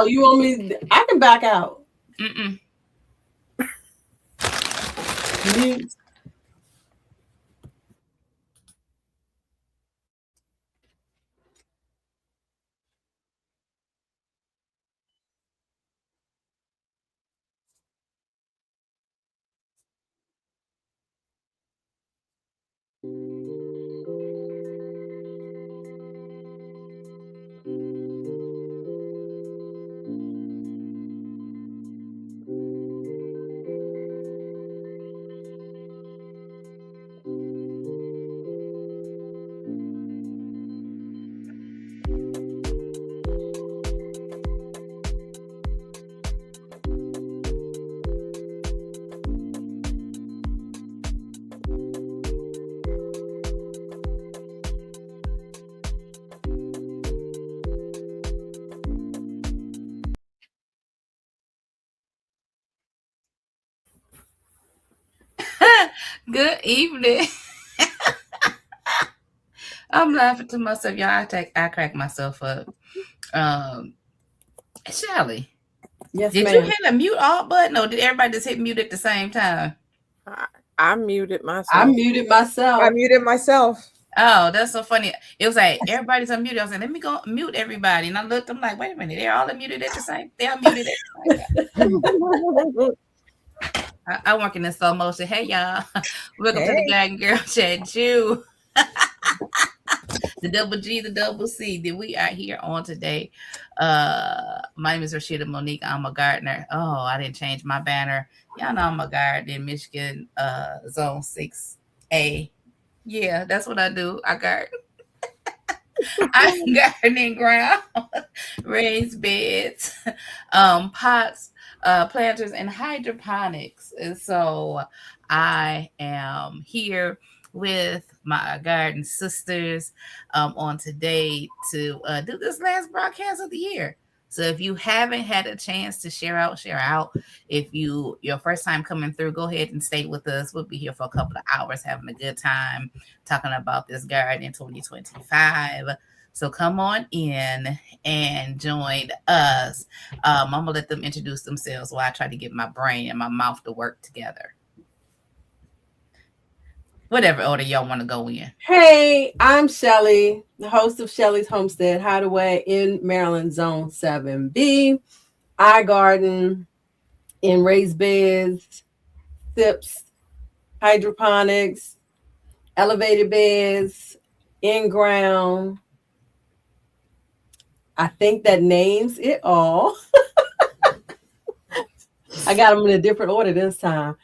Oh, you want me? I can back out. Mute. Good evening. I'm laughing to myself, y'all. I crack myself up. Shelly, Yes, did you ma'am. hit the mute all button, or did everybody just hit mute at the same time? I muted myself. I muted myself. I muted myself. Oh, that's so funny. It was like everybody's unmuted. I was like, let me go mute everybody. And I looked, I'm like, wait a minute, they're all unmuted at the same. They're muted at the same time. I work in slow motion. Hey y'all. Welcome to the Guy and Girl Chat Jew. The double G, the double C that we are here on today. My name is Roscheeta Monique. I'm a gardener. Oh, I didn't change my banner. Y'all know I'm a gardener in Michigan, Zone 6A. Yeah, that's what I do. I garden. I'm gardening ground, raised beds, pots, planters, and hydroponics. And so I am here with my garden sisters on today to do this last broadcast of the year. So if you haven't had a chance to share out. If your first time coming through, go ahead and stay with us. We'll be here for a couple of hours having a good time talking about this garden in 2025. So come on in and join us. I'm gonna let them introduce themselves while I try to get my brain and my mouth to work together. Whatever order y'all want to go in. Hey, I'm Shelly, the host of Shelly's Homestead Hideaway in Maryland, Zone 7B. I garden in raised beds, sips, hydroponics, elevated beds, in ground. I think that names it all. I got them in a different order this time.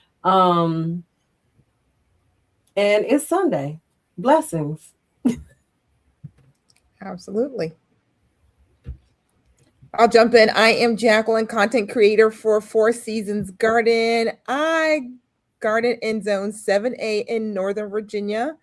And it's Sunday. Blessings. Absolutely. I'll jump in. I am Jacqueline, content creator for Four Seasons Garden. I garden in Zone 7A in Northern Virginia.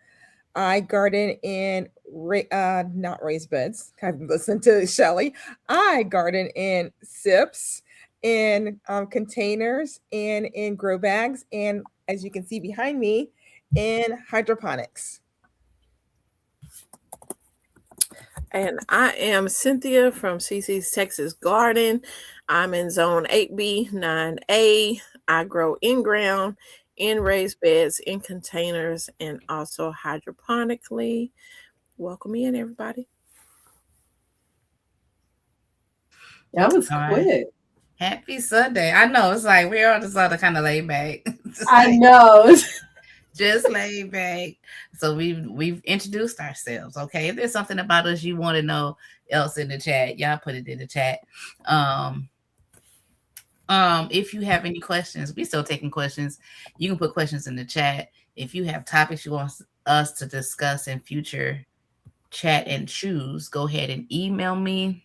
I garden in not raised beds. I've listened to Shelly. I garden in sips, in containers, and in grow bags, and as you can see behind me, in hydroponics. And I am Cynthia from CiCi's Texas Garden. I'm in Zone 8B, 9A. I grow in ground, in raised beds, in containers, and also hydroponically. Welcome in, everybody. That was quick. Happy Sunday. I know it's like we're all just other kind of laid back. I know. Just laid back. So we've introduced ourselves. Okay. If there's something about us you want to know else in the chat, y'all put it in the chat. If you have any questions, we're still taking questions. You can put questions in the chat. If you have topics you want us to discuss in future chat and choose, go ahead and email me.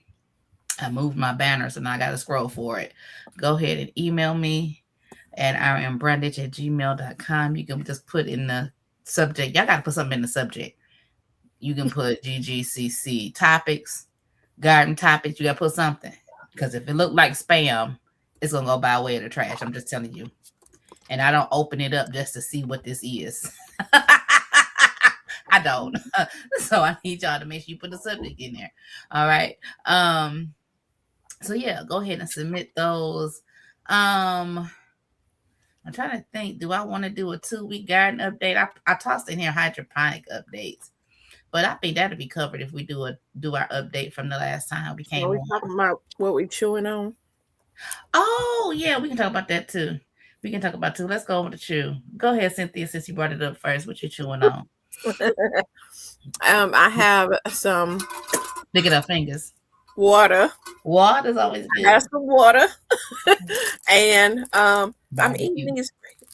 I moved my banner, so now I got to scroll for it. Go ahead and email me at rmbrandage@gmail.com. You can just put in the subject. Y'all got to put something in the subject. You can put GGCC topics, garden topics. You got to put something. Because if it look like spam, it's going to go by way of the trash. I'm just telling you. And I don't open it up just to see what this is. I don't. So I need y'all to make sure you put the subject in there. All right. So yeah, go ahead and submit those. I'm trying to think. Do I want to do a 2-week garden update? I tossed in here hydroponic updates, but I think that'll be covered if we do our update from the last time we came Are we on. talking about what we chewing on? Oh yeah, we can talk about that too. We can talk about too. Let's go over to chew. Go ahead, Cynthia, since you brought it up first. What you chewing on? I have some. Look at our fingers. Water. Water's always good. Have some water. And I'm eating these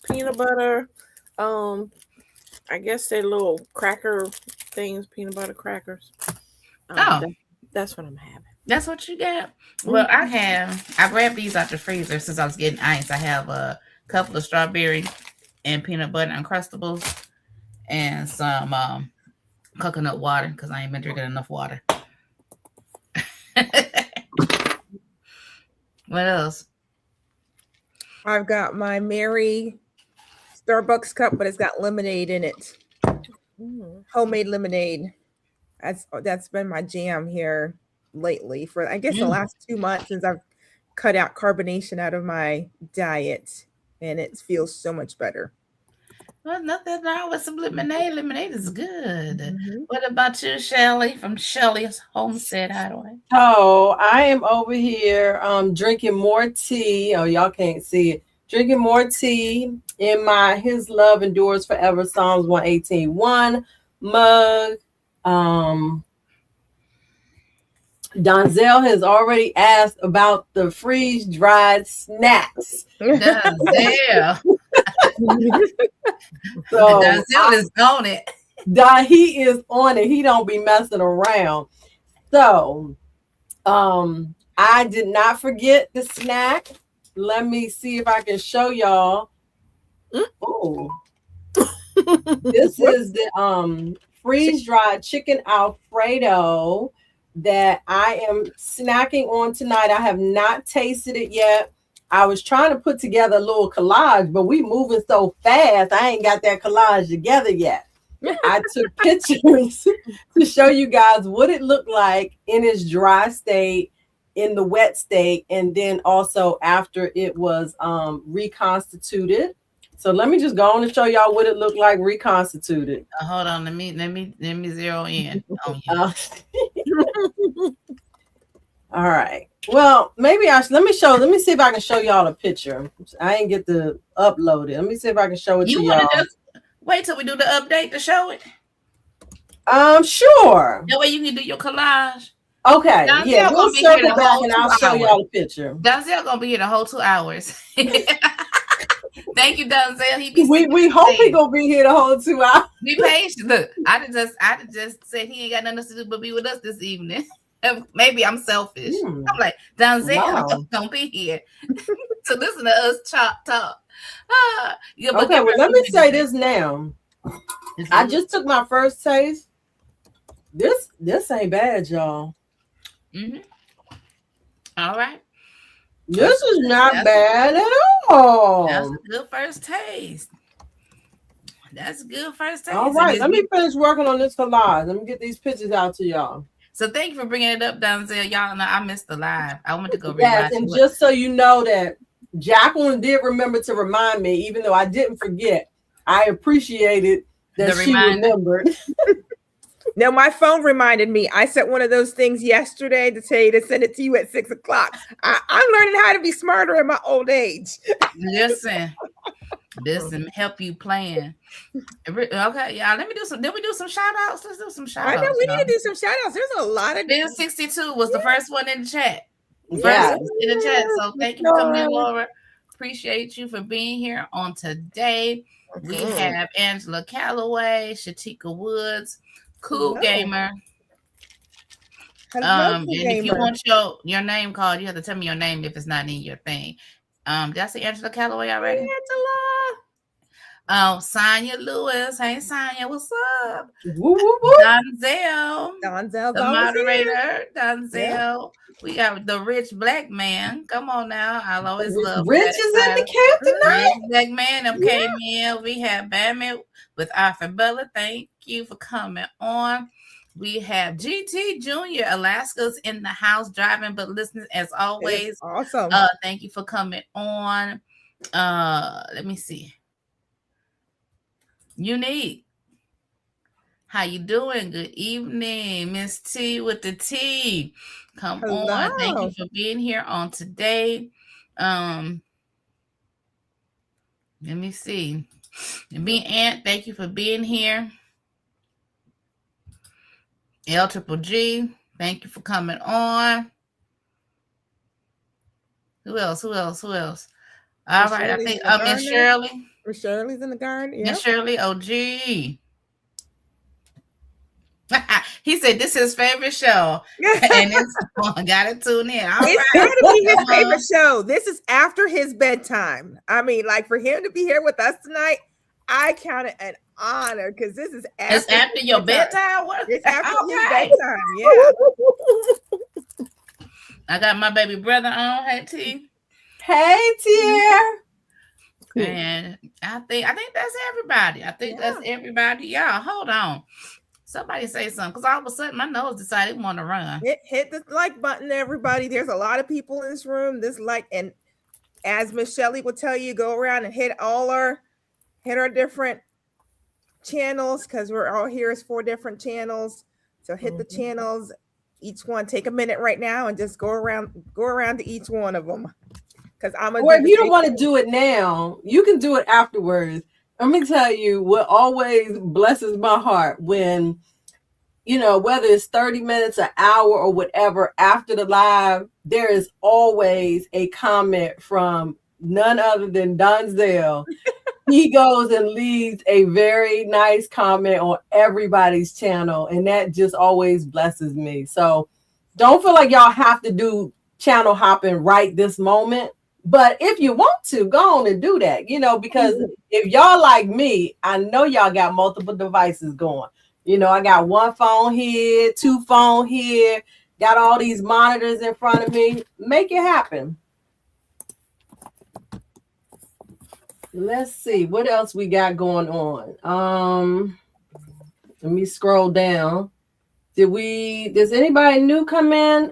peanut butter. I guess they're little cracker things, peanut butter crackers. That's what I'm having. That's what you got? Well, I grabbed these out the freezer since I was getting ice. I have a couple of strawberry and peanut butter Uncrustables and some coconut water because I ain't been drinking enough water. What else? I've got my Mary Starbucks cup, but it's got lemonade in it. Homemade lemonade. That's been my jam here lately for I guess the last 2 months since I've cut out carbonation out of my diet, and it feels so much better. Well, nothing wrong with some lemonade. Lemonade is good. Mm-hmm. What about you, Shelly, from Shelly's Homestead Hideaway? Oh, I am over here drinking more tea. Oh, y'all can't see it. Drinking more tea in my His Love Endures Forever Psalms 118:1 mug. Donzel has already asked about the freeze-dried snacks. Donzel. So Donzel is on it. He is on it. He don't be messing around. So I did not forget the snack. Let me see if I can show y'all. Oh, this is the freeze-dried chicken Alfredo that I am snacking on tonight. I have not tasted it yet. I was trying to put together a little collage, but we moving so fast. I ain't got that collage together yet. I took pictures to show you guys what it looked like in its dry state, in the wet state, and then also after it was reconstituted. So let me just go on and show y'all what it looked like reconstituted. Hold on, let me zero in on you. All right. Well, maybe let me see if I can show y'all a picture. I ain't get to upload it. Let me see if I can show it to y'all. Wait till we do the update to show it. Sure. That way you can do your collage. Okay. Donzel, yeah, we'll circle back and I'll show y'all the picture. Donzel gonna be here the whole 2 hours. Thank you, Donzel. We hope he gonna be here the whole 2 hours. Be patient. Look, I just said he ain't got nothing else to do but be with us this evening. Maybe I'm selfish. I'm like, Donzel gonna be here to listen to us talk. Yeah, okay, well, let me say this now. I just took my first taste. This ain't bad, y'all. Mm-hmm. All right. This is not bad at all. That's a good first taste. All right, let me finish working on this collage. Let me get these pictures out to y'all. So thank you for bringing it up, Donzel. Y'all know I missed the live. I went to go Yes, and just so you know that Jacqueline did remember to remind me, even though I didn't forget. I appreciated that she remembered. No, my phone reminded me. I sent one of those things yesterday to tell you to send it to you at 6:00. I'm learning how to be smarter in my old age. Listen, help you plan. Okay, y'all. Let me do some. Did we do some shout outs? Let's do some shout outs. I know we need to do some shout outs. There's a lot of. Bill 62 was the first one in the chat. In the chat. So thank you for coming in, Laura. Appreciate you for being here on today. We have Angela Calloway, Shatika Woods, Cool Gamer. And if you want your name called, you have to tell me your name if it's not in your thing. Did I say Angela Calloway already? Angela. Sonia Lewis. Hey, Sonia, what's up? Woo, woo, woo. Donzel, the moderator. Donzel. We got the rich black man. Come on now. I'll always love Rich is in the camp tonight. Rich black man came in. We have Bammy with Arthur Butler. Thank you for coming on. We have GT Jr. Alaska's in the house driving, but listening as always. It's awesome. Thank you for coming on. Let me see. Unique. How you doing? Good evening, Miss T with the T. Come on. Thank you for being here on today. Let me see. Me Aunt, thank you for being here. L Triple G, thank you for coming on. Who else? All right, I think Miss Shirley. Miss Shirley's in the garden. Yeah. Miss Shirley, OG. He said this is his favorite show. And it's gotta tune in. It's gotta be his favorite show. This is after his bedtime. I mean, like for him to be here with us tonight, I count it an honor because this is after your bedtime. It's after his bedtime. Yeah. I got my baby brother on. Hey T. Hey Tier. And I think that's everybody. That's everybody. Y'all, hold on. Somebody say something, because all of a sudden my nose decided it want to run. Hit the like button, everybody. There's a lot of people in this room. And as Miss Shelly would tell you, go around and hit our different channels, because we're all here as 4 different channels. So hit the channels, each one. Take a minute right now and just go around to each one of them. Because if you don't want to do it now, you can do it afterwards. Let me tell you what always blesses my heart when, whether it's 30 minutes, an hour, or whatever, after the live, there is always a comment from none other than Donzel. He goes and leaves a very nice comment on everybody's channel, and that just always blesses me. So don't feel like y'all have to do channel hopping right this moment. But if you want to, go on and do that, because if y'all like me, I know y'all got multiple devices going. I got 1 phone here, 2 phone here, got all these monitors in front of me. Make it happen. Let's see what else we got going on. Let me scroll down. Does anybody new come in?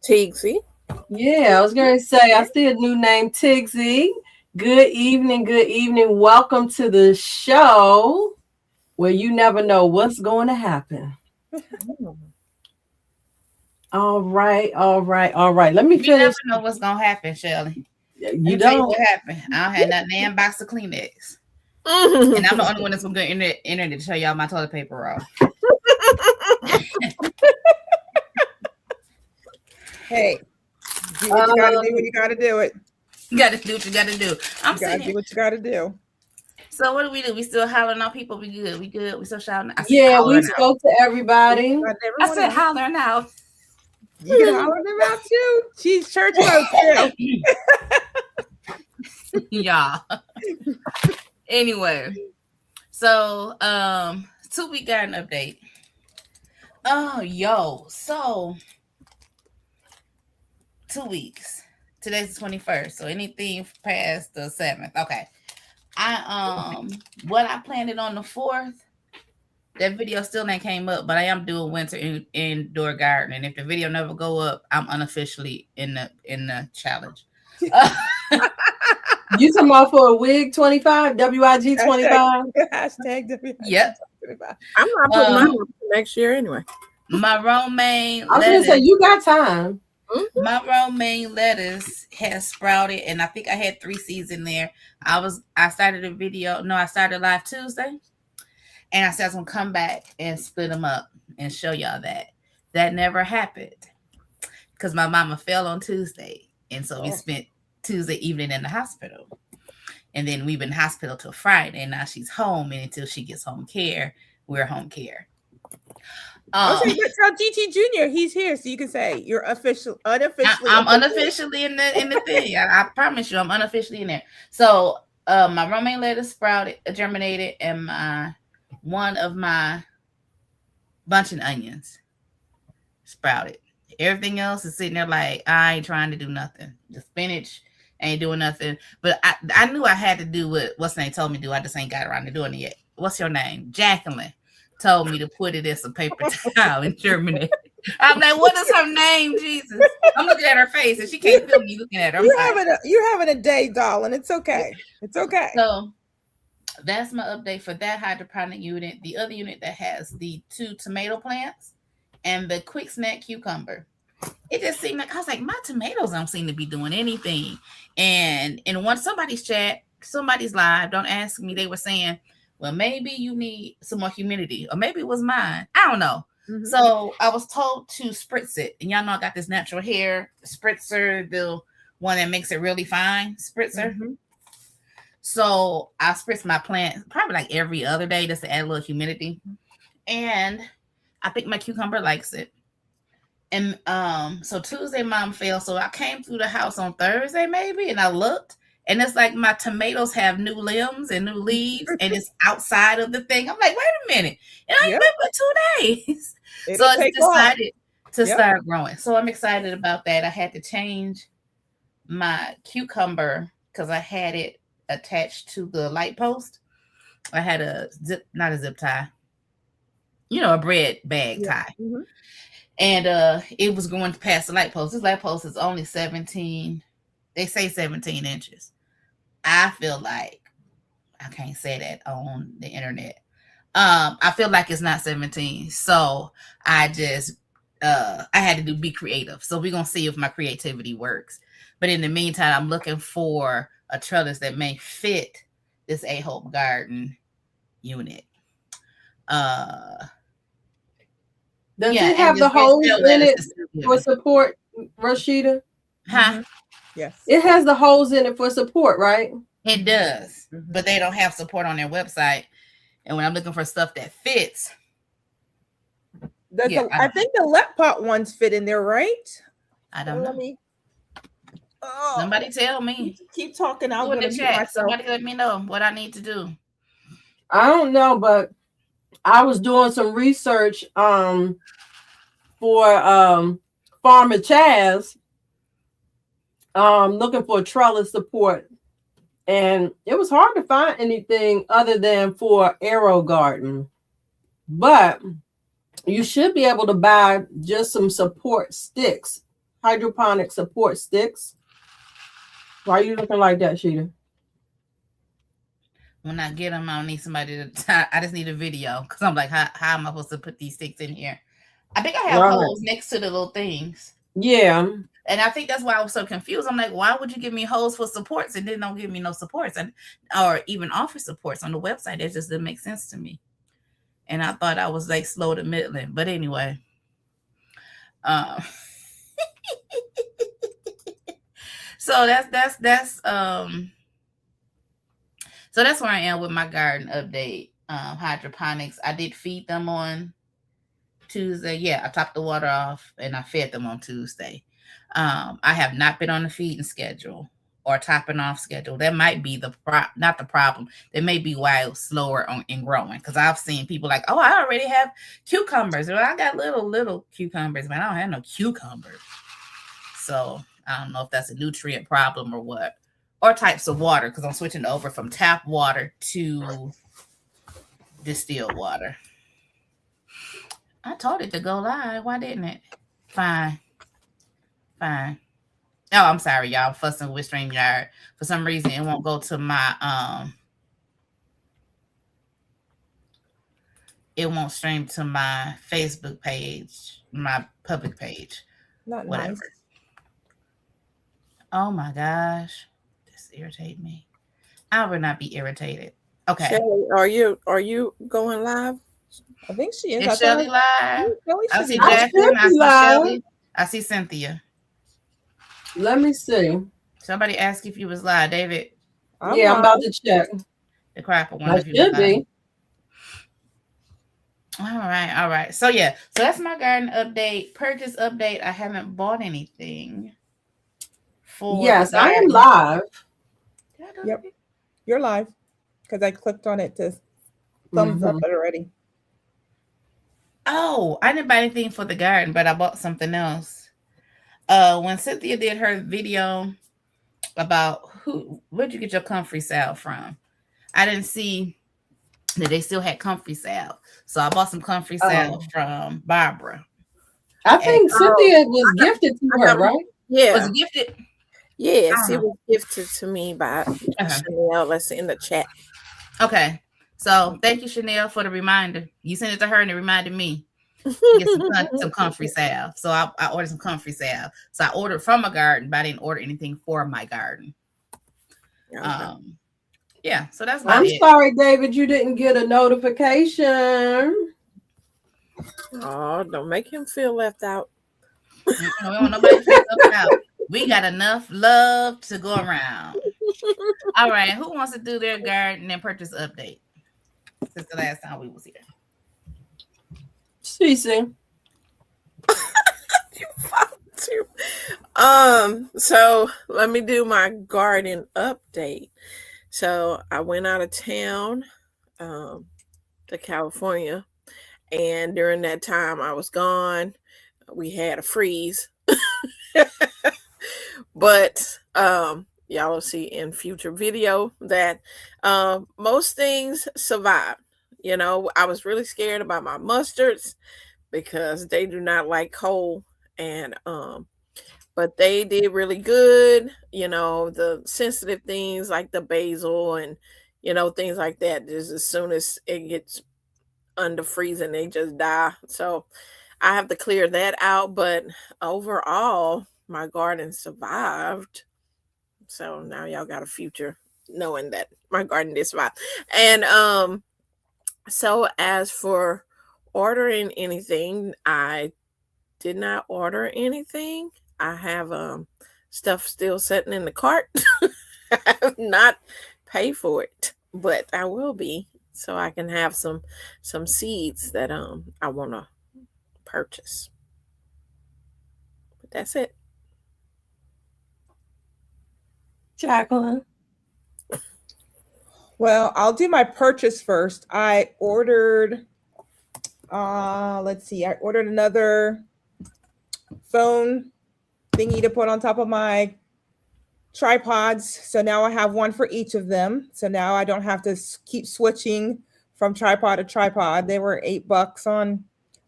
Tigsy. Yeah, I was going to say, I see a new name, Tigsy. Good evening. Welcome to the show where you never know what's going to happen. All right. Let me finish. You never know what's going to happen, Shelly. You don't. What happened? I don't have that damn box of Kleenex. And I'm the only one that's going to go in the internet to show y'all my toilet paper roll. Hey. Do what you gotta do when you gotta do it. You gotta do what you gotta do. You gotta do what you gotta do. So what do? We still hollering on people? We good. We still shouting. We spoke to everybody. I said hollering out. You can holler them out too. She's church folk too. Y'all. Anyway, so 2 week got an update. So 2 weeks. Today's the 21st. So anything past the 7th. Okay. What I planned it on the 4th. That video still ain't came up, but I am doing winter indoor gardening. If the video never go up, I'm unofficially in the challenge. You talking about for a wig 25? WIG 25? Hashtag WIG. Yep. I'm not putting mine up next year anyway. My romaine. I was going to say, you got time. Mm-hmm. My romaine lettuce has sprouted, and I think I had 3 seeds in there. I started a video. No, I started live Tuesday, and I said I was gonna come back and split them up and show y'all that. That never happened because my mama fell on Tuesday, and so we spent Tuesday evening in the hospital, and then we've been in hospital till Friday, and now she's home, and until she gets home care, we're home care. Okay, but tell GT Jr. he's here, so you can say you're unofficially. I'm unofficially in the thing. I promise you, I'm unofficially in there. So my romaine lettuce sprouted, germinated, and one of my bunching onions sprouted. Everything else is sitting there like I ain't trying to do nothing. The spinach ain't doing nothing. But I knew I had to do what's name told me to do. I just ain't got around to doing it yet. What's your name? Jacqueline. told me to put it as a paper towel in Germany. I'm like, what is her name, Jesus? I'm looking at her face and she can't feel me looking at her. You're having a day, darling. It's okay. It's okay. So that's my update for that hydroponic unit. The other unit that has the 2 tomato plants and the quick snack cucumber. It just seemed like I was like, my tomatoes don't seem to be doing anything. And in one somebody's chat, somebody's live, don't ask me, they were saying, well, maybe you need some more humidity, or maybe it was mine. I don't know. Mm-hmm. So I was told to spritz it. And y'all know I got this natural hair spritzer, the one that makes it really fine spritzer. Mm-hmm. So I spritz my plant probably like every other day just to add a little humidity. And I think my cucumber likes it. And so Tuesday mom fell. So I came through the house on Thursday maybe, and I looked, and it's like my tomatoes have new limbs and new leaves, and it's outside of the thing. I'm like, wait a minute. And I ain't been for 2 days. So it's decided to start growing. So I'm excited about that. I had to change my cucumber because I had it attached to the light post. I had not a zip tie, a bread bag tie. Mm-hmm. And it was going to pass the light post. This light post is only 17. They say 17 inches. I feel like I can't say that on the internet. I feel like it's not 17. So I just I had to be creative. So we're gonna see if my creativity works. But in the meantime, I'm looking for a trellis that may fit this A-Hope Garden unit. Does it have the holes in it for support, Roscheeta? Huh? Yes. It has the holes in it for support, right? It does, but they don't have support on their website. And when I'm looking for stuff that fits, I think the Let Pot ones fit in there, right? I don't know. Somebody tell me. Keep talking. I'll go to chat. Somebody let me know what I need to do. I don't know, but I was doing some research for Farmer Chaz, looking for trellis support, and it was hard to find anything other than for Arrow Garden. But you should be able to buy just some support sticks, hydroponic support sticks. Why are you looking like that, Sheeta? When I get them, I don't need somebody to I just need a video because I'm like, how am I supposed to put these sticks in here? I think I have holes next to the little things. Yeah. And I think that's why I was so confused. I'm like, why would you give me holes for supports and then don't give me no supports or even offer supports on the website? That just didn't make sense to me. And I thought I was like slow to middling. But anyway. So that's where I am with my garden update. Hydroponics. I did feed them on Tuesday. Yeah, I topped the water off and I fed them on Tuesday. I have not been on the feeding schedule or topping off schedule. That might be not the problem. That may be why it was slower in growing. Because I've seen people like, oh, I already have cucumbers. Well, I got little cucumbers, but I don't have no cucumbers. So I don't know if that's a nutrient problem or what. Or types of water, because I'm switching over from tap water to distilled water. I told it to go live. Why didn't it? Fine. Oh, I'm sorry, y'all. I'm fussing with StreamYard. For some reason, it won't go to my it won't stream to my Facebook page, my public page. Not whatever. Nice. Oh my gosh. This irritates me. I would not be irritated. Okay. Shelly, are you going live? I think she is. Is Shelly live? I see live. Jacqueline. I see Shelly. I see Cynthia. Let me see. Somebody asked if you was live, David. I'm about to check. The crapper one. I should be. All right. So that's my garden update. Purchase update. I haven't bought anything. Yes, I am live. Yep, you're live because I clicked on it to thumbs up it already. Oh, I didn't buy anything for the garden, but I bought something else. When Cynthia did her video about where'd you get your comfrey salve from, I didn't see that they still had comfrey salve. So I bought some comfrey salve from Barbara. I think Cynthia was gifted to her, right? Yeah. Was it gifted? Yes, it was gifted to me by Chanel. Let's in the chat. Okay. So thank you, Chanel, for the reminder. You sent it to her and it reminded me to get some comfrey salve. So I ordered some comfrey salve. So I ordered from my garden, but I didn't order anything for my garden. Okay. Yeah, so that's about I'm it. sorry, David, you didn't get a notification. Oh, don't make him feel left out. We don't want nobody to feel left out. We got enough love to go around. All right, who wants to do their garden and purchase update since the last time we was here? CiCi. So let me do my garden update. So I went out of town to California, and during that time I was gone, we had a freeze. But y'all will see in future video that most things survived. You know, I was really scared about my mustards because they do not like cold, and but they did really good. You know, the sensitive things like the basil and, you know, things like that, just as soon as it gets under freezing, they just die. So I have to clear that out. But overall, my garden survived. So now y'all got a future knowing that my garden did survive. And so as for ordering anything, I did not order anything. I have stuff still sitting in the cart. I have not paid for it, but I will be, so I can have some seeds that I want to purchase. But that's it. Jacqueline. Well, I'll do my purchase first. I ordered, let's see, I ordered another phone thingy to put on top of my tripods. So now I have one for each of them. So now I don't have to keep switching from tripod to tripod. They were $8 on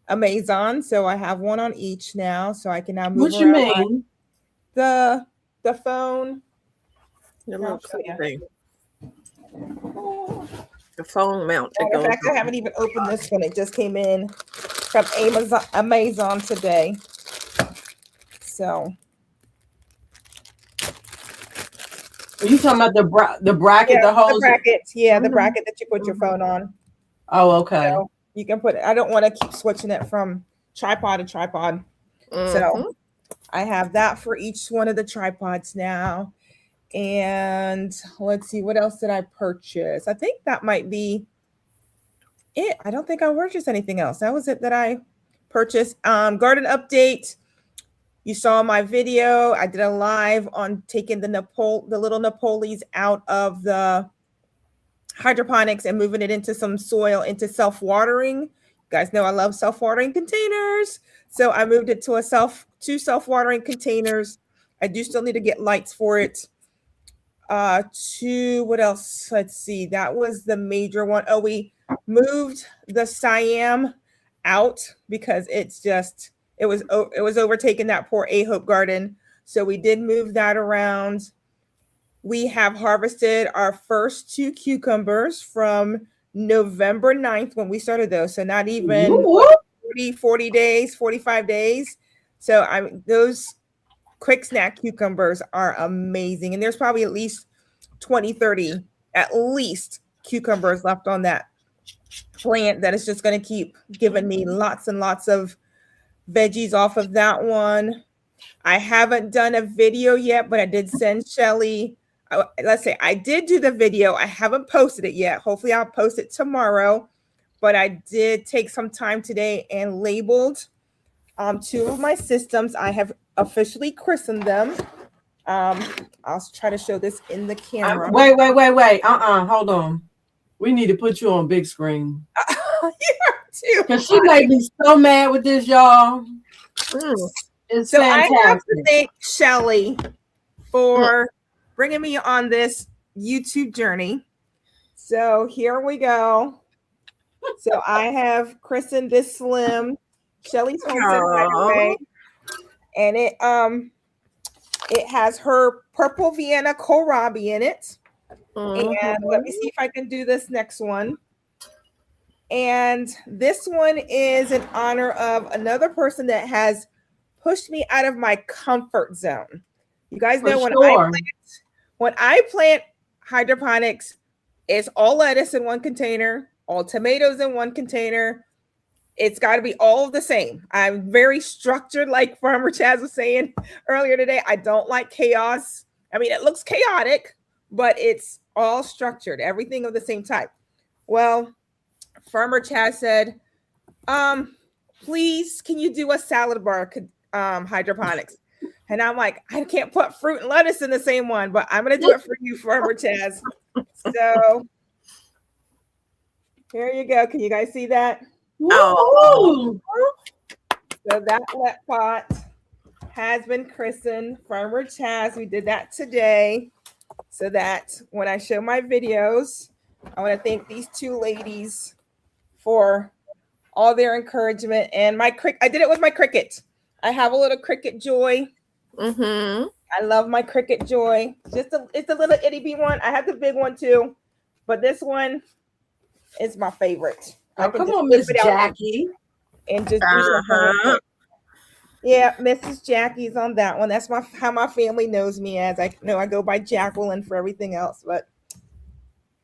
Amazon. So I have one on each now. So I can now move What you around mean? the phone. The little thing. The phone mount. In fact, I haven't even opened this one. It just came in from Amazon today. So, Are you talking about the bracket, yeah, the hose? The brackets, yeah, the bracket that you put your phone on. Oh, okay. So you can put it. I don't want to keep switching it from tripod to tripod. So I have that for each one of the tripods now. And let's see, what else did I purchase? I think that might be it. I don't think I purchased anything else. That was it that I purchased. Garden update. You saw my video. I did a live on taking the little Napolis out of the hydroponics and moving it into some soil, into self-watering. You guys know I love self-watering containers. So I moved it to two self-watering containers. I do still need to get lights for it. What else? Let's see. That was the major one. Oh, we moved the Siam out because it was overtaking that poor A-Hope garden. So we did move that around. We have harvested our first 2 cucumbers from November 9th when we started those. So not even 40 days, 45 days. So those quick snack cucumbers are amazing. And there's probably at least 20, 30, at least cucumbers left on that plant that is just going to keep giving me lots and lots of veggies off of that one. I haven't done a video yet, but I did send Shelly. Let's say I did do the video. I haven't posted it yet. Hopefully I'll post it tomorrow. But I did take some time today and labeled 2 of my systems. I have officially christened them. I'll try to show this in the camera. Wait. Hold on. We need to put you on big screen. too. Because she made me so mad with this, y'all. It's so fantastic. I have to thank Shelly for bringing me on this YouTube journey. So here we go. So I have christened this slim Shelly's Homestead Aw. Hideaway, and it has her purple Vienna kohlrabi in it. And let me see if I can do this next one. And this one is in honor of another person that has pushed me out of my comfort zone. You guys know when I plant hydroponics, it's all lettuce in one container, all tomatoes in one container. It's got to be all the same. I'm very structured, like Farmer Chaz was saying earlier today. I don't like chaos. I mean, it looks chaotic, but it's all structured, everything of the same type. Well, Farmer Chaz said, please, can you do a salad bar hydroponics? And I'm like, I can't put fruit and lettuce in the same one, but I'm going to do it for you, Farmer Chaz. So here you go. Can you guys see that? Oh. So that wet pot has been christened Farmer Chaz. We did that today, so that when I show my videos, I want to thank these two ladies for all their encouragement. And I did it with my Cricut. I have a little Cricut Joy. I love my Cricut Joy. It's a little itty bitty one. I have the big one too, but this one is my favorite. Oh, come on, Miss Jackie. And just do yeah, Mrs. Jackie's on that one. That's how my family knows me as. I know I go by Jacqueline for everything else. But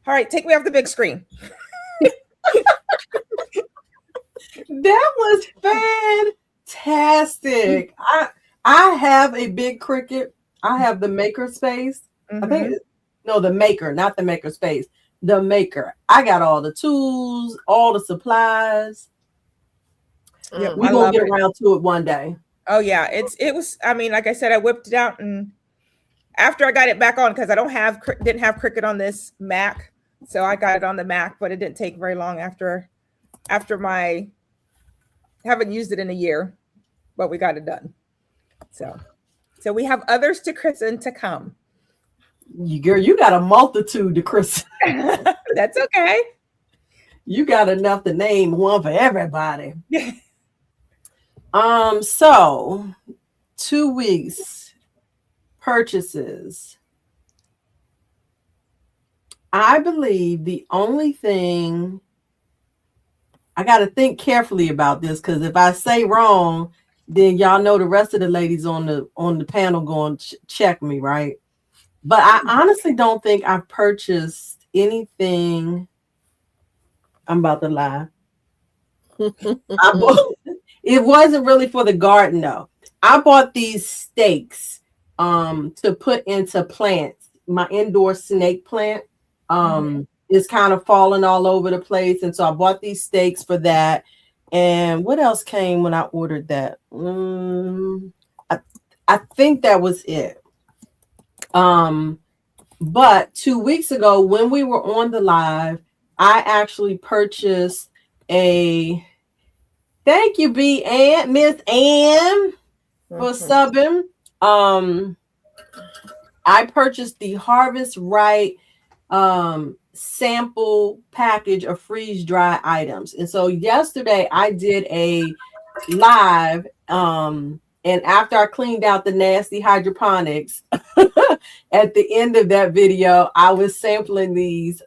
all right, take me off the big screen. That was fantastic. I have a big Cricut. I have the maker space. I think the maker, not the maker space. The maker. I got all the tools, all the supplies. We're gonna get around to it one day. Oh yeah, it was. I mean, like I said, I whipped it out, and after I got it back on, because I didn't have Cricut on this Mac, so I got it on the Mac. But it didn't take very long after my haven't used it in a year, but we got it done. So we have others to christen to come. Girl, you got a multitude to christen. That's okay. You got enough to name one for everybody. So 2 weeks purchases. I believe the only thing I got to think carefully about this, because if I say wrong, then y'all know the rest of the ladies on the panel going to check me, right? But I honestly don't think I've purchased anything. I'm about to lie. It wasn't really for the garden though. I bought these stakes to put into plants. My indoor snake plant is kind of falling all over the place, and so I bought these stakes for that. And what else came when I ordered that? I think that was it. But 2 weeks ago when we were on the live, I actually purchased a thank you, B and Miss Ann for subbing. I purchased the Harvest Right sample package of freeze dry items. And so yesterday I did a live and after I cleaned out the nasty hydroponics at the end of that video, I was sampling these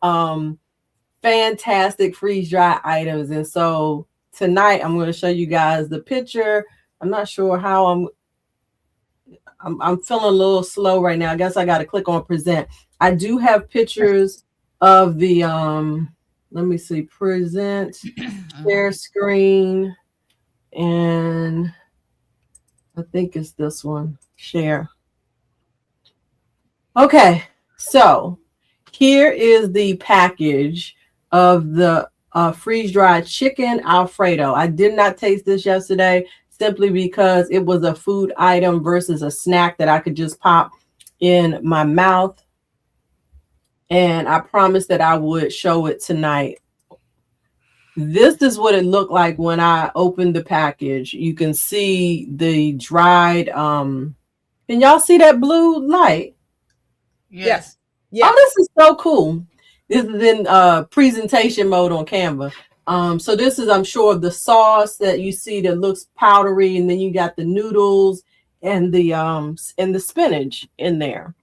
fantastic freeze dry items. And so tonight I'm going to show you guys the picture. I'm not sure how I'm feeling a little slow right now. I guess I got to click on present. I do have pictures of the let me see, present, share screen, and I think it's this one, share. Okay, so here is the package of the freeze-dried chicken Alfredo. I did not taste this yesterday simply because it was a food item versus a snack that I could just pop in my mouth. And I promised that I would show it tonight. This is what it looked like when I opened the package. You can see the dried, can y'all see that blue light? Yes. Yes. Oh, this is so cool. This is in presentation mode on Canva. So this is, I'm sure, the sauce that you see that looks powdery, and then you got the noodles and the spinach in there.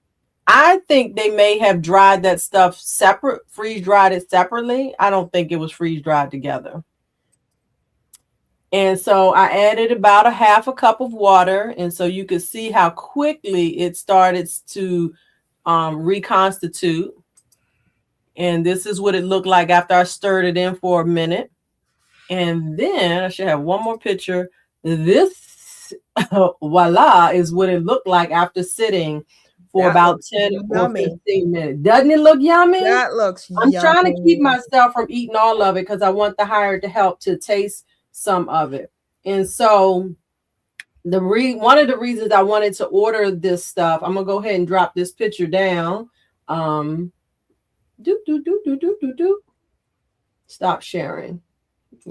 I think they may have dried that stuff separate, freeze dried it separately. I don't think it was freeze dried together. And so I added about a half a cup of water. And so you could see how quickly it started to reconstitute. And this is what it looked like after I stirred it in for a minute. And then I should have one more picture. This, voila, is what it looked like after sitting for about 10 or 15 minutes. Doesn't it look yummy? That looks I'm yummy. trying to keep myself from eating all of it because I want the hired to help to taste some of it. And so one of the reasons I wanted to order this stuff, I'm gonna go ahead and drop this picture down. Stop sharing.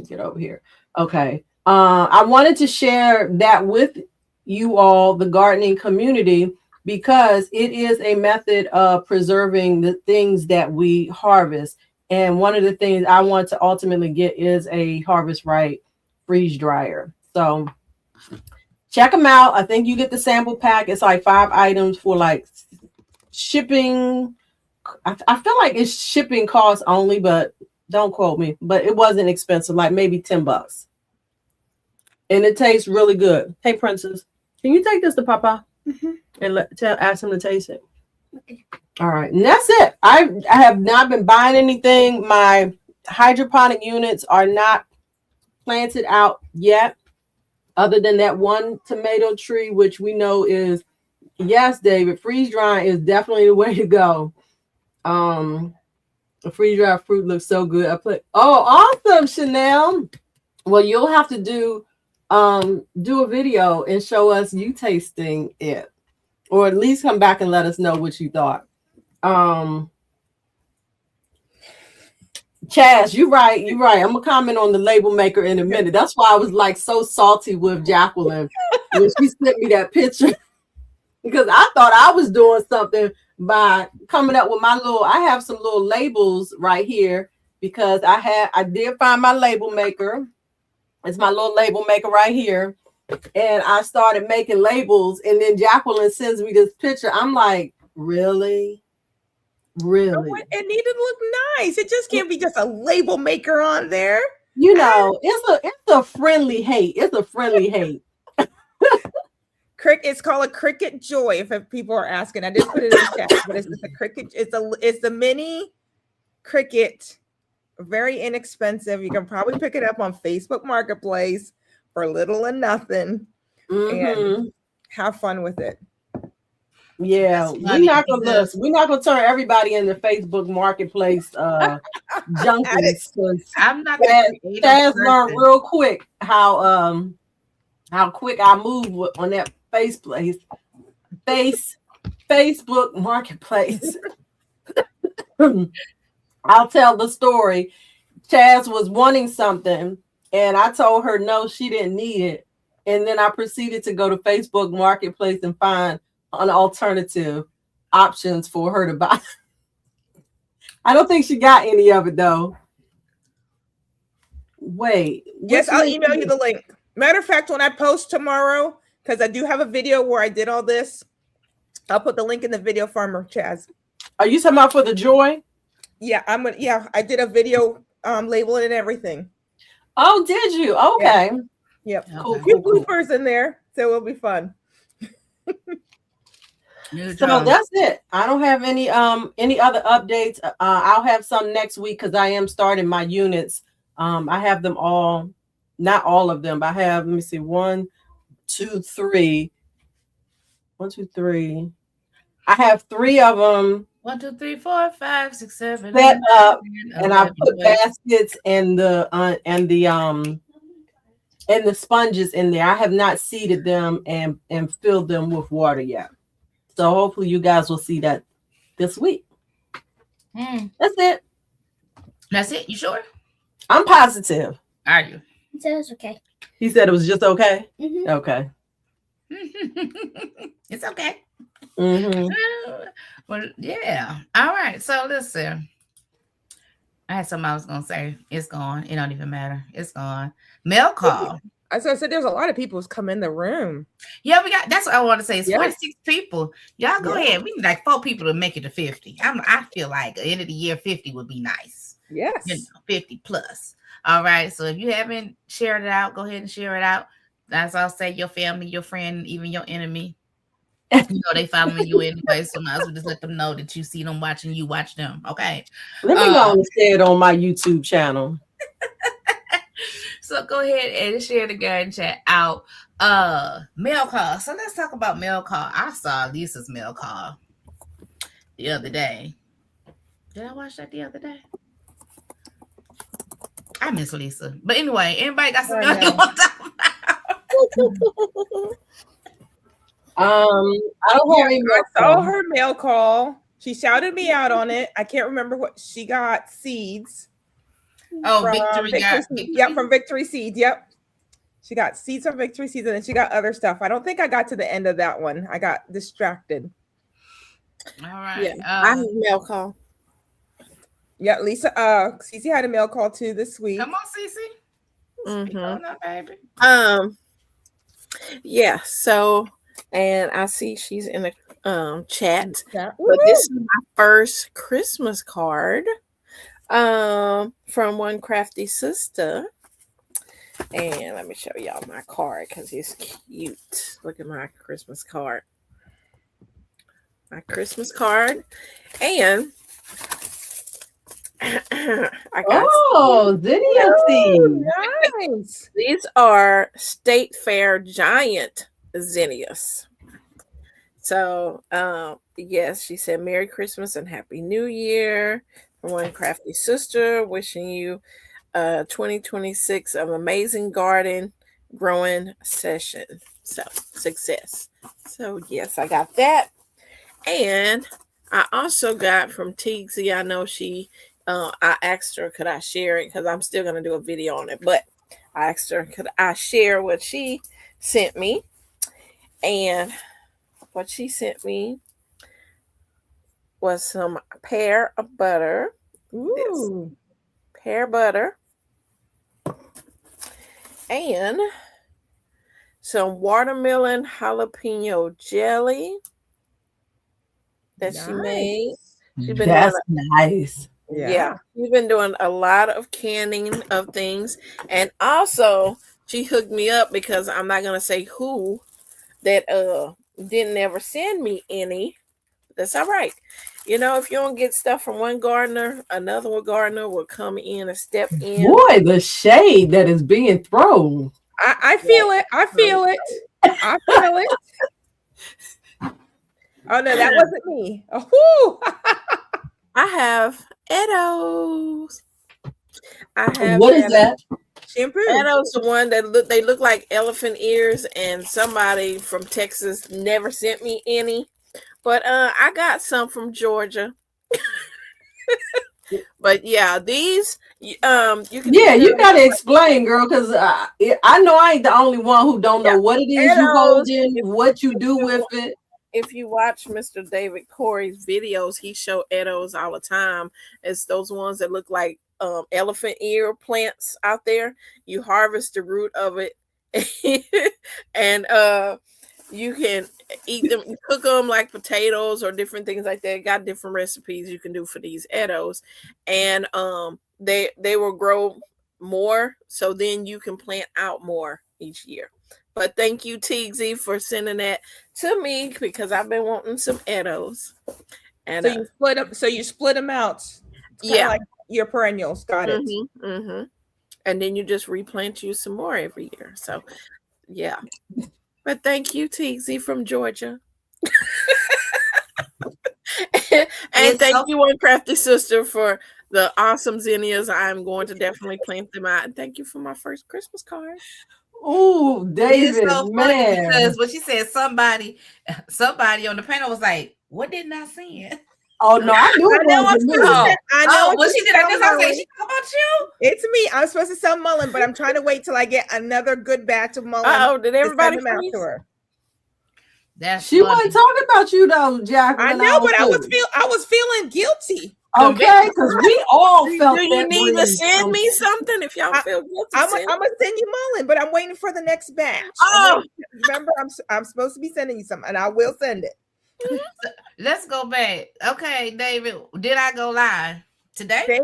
Get over here. Okay. I wanted to share that with you all, the gardening community, because it is a method of preserving the things that we harvest. And one of the things I want to ultimately get is a Harvest Right freeze dryer. So check them out. I think you get the sample pack. It's like 5 items for like shipping. I feel like it's shipping costs only, but don't quote me. But it wasn't expensive, like maybe $10. And it tastes really good. Hey, Princess, can you take this to Papa and ask him to taste it? Okay. All right, and that's it. I have not been buying anything. My hydroponic units are not planted out yet, other than that one tomato tree, which we know is, yes, David, freeze drying is definitely the way to go. The freeze dried fruit looks so good. Oh, awesome, Chanel. Well, you'll have to do a video and show us you tasting it, or at least come back and let us know what you thought. Chaz, you're right. I'm gonna comment on the label maker in a minute. That's why I was like so salty with Jacqueline when she sent me that picture, because I thought I was doing something by coming up with I have some little labels right here, because I did find my label maker. It's my little label maker right here. And I started making labels, and then Jacqueline sends me this picture. I'm like, really? Really? It needed to look nice. It just can't be just a label maker on there. You know, it's a friendly hate. It's a friendly hate. It's called a Cricut Joy. If people are asking, I did put it in the chat, but it's a Cricut. It's the mini Cricut, very inexpensive. You can probably pick it up on Facebook Marketplace for little and nothing, and have fun with it. Yeah, we're not gonna turn everybody into Facebook Marketplace junkies. I'm not. Chaz learned real quick how quick I move on that Facebook Marketplace. I'll tell the story. Chaz was wanting something, and I told her no, she didn't need it, and then I proceeded to go to Facebook Marketplace and find an alternative options for her to buy. I don't think she got any of it though. Wait. Yes, I'll email you the link. Matter of fact, when I post tomorrow, because I do have a video where I did all this, I'll put the link in the video farmer, Chaz. Are you talking about for the Joy? Yeah, I did a video labeling and everything. Oh, did you? Okay. Yeah. Yep. Cool. Bloopers in there, so it'll be fun. So that's it. I don't have any other updates. I'll have some next week because I am starting my units. I have them all, not all of them, but I have, let me see, 1, 2, 3. 1, 2, 3. I have 3 of them. 1, 2, 3, 4, 5, 6, 7. Set up, and I put baskets and the sponges in there. I have not seeded them and filled them with water yet. So hopefully you guys will see that this week. That's it. That's it? You sure? I'm positive. Are you? He said it's okay. He said it was just okay? Mm-hmm. Okay. It's okay. Mm-hmm. Well, yeah. All right. So listen. I had something I was gonna say. It's gone. It don't even matter. It's gone. Mail call. As I said, there's a lot of people who's come in the room. Yeah, we got. That's what I want to say. It's Yeah. 46 people. Y'all go ahead. We need like 4 people to make it to 50. I feel like at the end of the year, 50 would be nice. Yes. 50 plus. All right. So if you haven't shared it out, go ahead and share it out. That's all. Say your family, your friend, even your enemy. They following you anyway, so might as well just let them know that you see them watching you, watch them. Okay. Let me go and share it on my YouTube channel. So go ahead and share the garden chat out. Mail call. So let's talk about mail call. I saw Lisa's mail call the other day. Did I watch that the other day? I miss Lisa. But anyway, anybody got some mail you want to talk about? I don't have any mail I saw call. her mail call. She shouted me out on it. I can't remember what she got. Seeds. Oh, from Victory got Seeds. Yep, from Victory Seeds. Yep. She got seeds from Victory Seeds, and then she got other stuff. I don't think I got to the end of that one. I got distracted. All right. Yeah, I have a mail call. Yeah, Lisa. CiCi had a mail call too this week. Come on, CiCi. Speak on that, baby. Yeah. So, and I see she's in the chat. Yeah. But this is my first Christmas card from one crafty sister. And let me show y'all my card because it's cute. Look at my Christmas card. My Christmas card. And I got Zinnia seeds. Nice. these are State Fair Giant zinnias. So, yes, she said Merry Christmas and Happy New Year from one crafty sister. Wishing you 2026 of amazing garden growing session. So, success. So, yes, I got that. And I also got from Teagsy. I know she, I asked her, could I share it? Because I'm still going to do a video on it. But I asked her, could I share what she sent me? And what she sent me was some pear butter. Ooh. Pear butter. And some watermelon jalapeno jelly that she made. She's been That's nice. Yeah. She's been doing a lot of canning of things. And also, she hooked me up because I'm not going to say who that didn't ever send me any. That's all right. You know, if you don't get stuff from one gardener, another gardener will come in and step in. Boy, the shade that is being thrown. I feel it. I feel it. I feel it. Oh no, that wasn't me. Oh, I have Edos. What is that? shampoo. Edos the one that look like elephant ears, and somebody from Texas never sent me any. But I got some from Georgia. But yeah, these you can. Yeah, you gotta explain, girl, because I know I ain't the only one who don't know what it is you holding, what you do with it. If you watch Mr. David Corey's videos, he show Edos all the time. It's those ones that look like elephant ear plants out there. You harvest the root of it, and you can eat them, you cook them like potatoes or different things like that. Got different recipes you can do for these Edos, and they will grow more, so then you can plant out more each year. But thank you, Teagsy, for sending that to me because I've been wanting some Edos. And So you split them. So you split them out. yeah, like your perennials. Got it. And then you just replant you some more every year. So yeah. But thank you, Teagsy from Georgia. And thank you, One Crafty Sister, for the awesome zinnias. I'm going to definitely plant them out. And thank you for my first Christmas card. Oh, David, It's so funny man. because when she said somebody on the panel was like, "What didn't I send?" Oh no, I knew it wasn't me. I know. When she did that, I was like, "She talking about you?" It's me. I'm supposed to sell mullen, but I'm trying to wait till I get another good batch of mullen. Oh, did everybody to send them out freeze? to her? That's She wasn't talking about you though, Jacqueline. I know, but I was feeling guilty. Okay, because we all felt Do you that need to breeze send from- me something if y'all feel guilty? I'm gonna send you Mullen, but I'm waiting for the next batch. Oh. Remember, I'm supposed to be sending you something, and I will send it. Let's go back. Okay, David, did I go live today?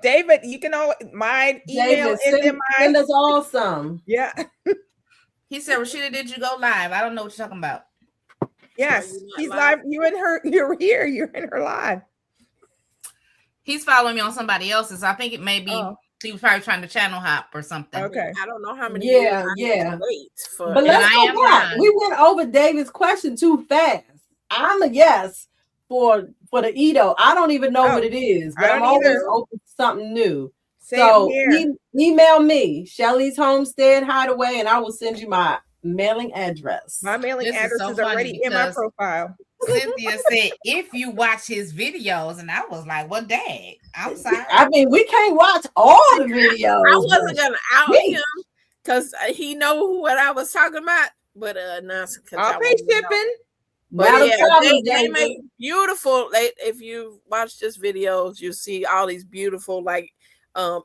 David, you can all my email David, is in send my us all some. yeah. He said, Roscheeta, did you go live? I don't know what you're talking about. Yes, she's live. You and her, you're here. You're in her live. He's following me on somebody else's. I think it may be he was probably trying to channel hop or something. Okay. I don't know how many Yeah, years I yeah. have to wait for. But let's go back. We went over David's question too fast. I'm a yes for the Edo. I don't even know what it is, but I'm always open to something new. So email me, Shelly's Homestead Hideaway, and I will send you my mailing address. My mailing address is already in my profile. Cynthia said, if you watch his videos, and I was like, well, dang, I'm sorry. I mean, we can't watch all the videos. I wasn't gonna out him because he know what I was talking about, but no, I'll pay shipping. But they make beautiful. If you watch this videos, you see all these beautiful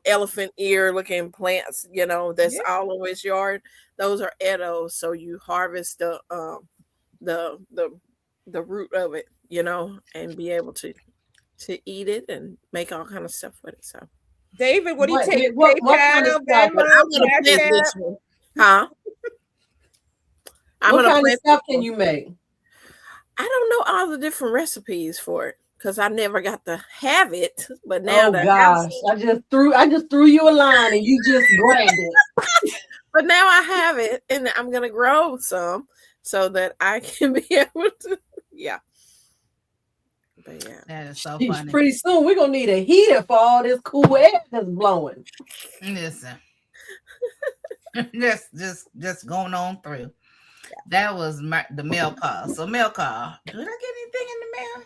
elephant ear looking plants. That's all over his yard. Those are edos. So you harvest the root of it, and be able to eat it and make all kind of stuff with it. So, David, what do you take? What kind of stuff? Huh? What kind of stuff can you make? I don't know all the different recipes for it because I never got to have it. But now I just threw you a line and you just grabbed it. But now I have it, and I'm gonna grow some so that I can be able to. Yeah. But yeah, that is so funny. Pretty soon we're gonna need a heater for all this cool air that's blowing. Listen, just going on through. That was the mail call. So mail call. Did I get anything in the mail?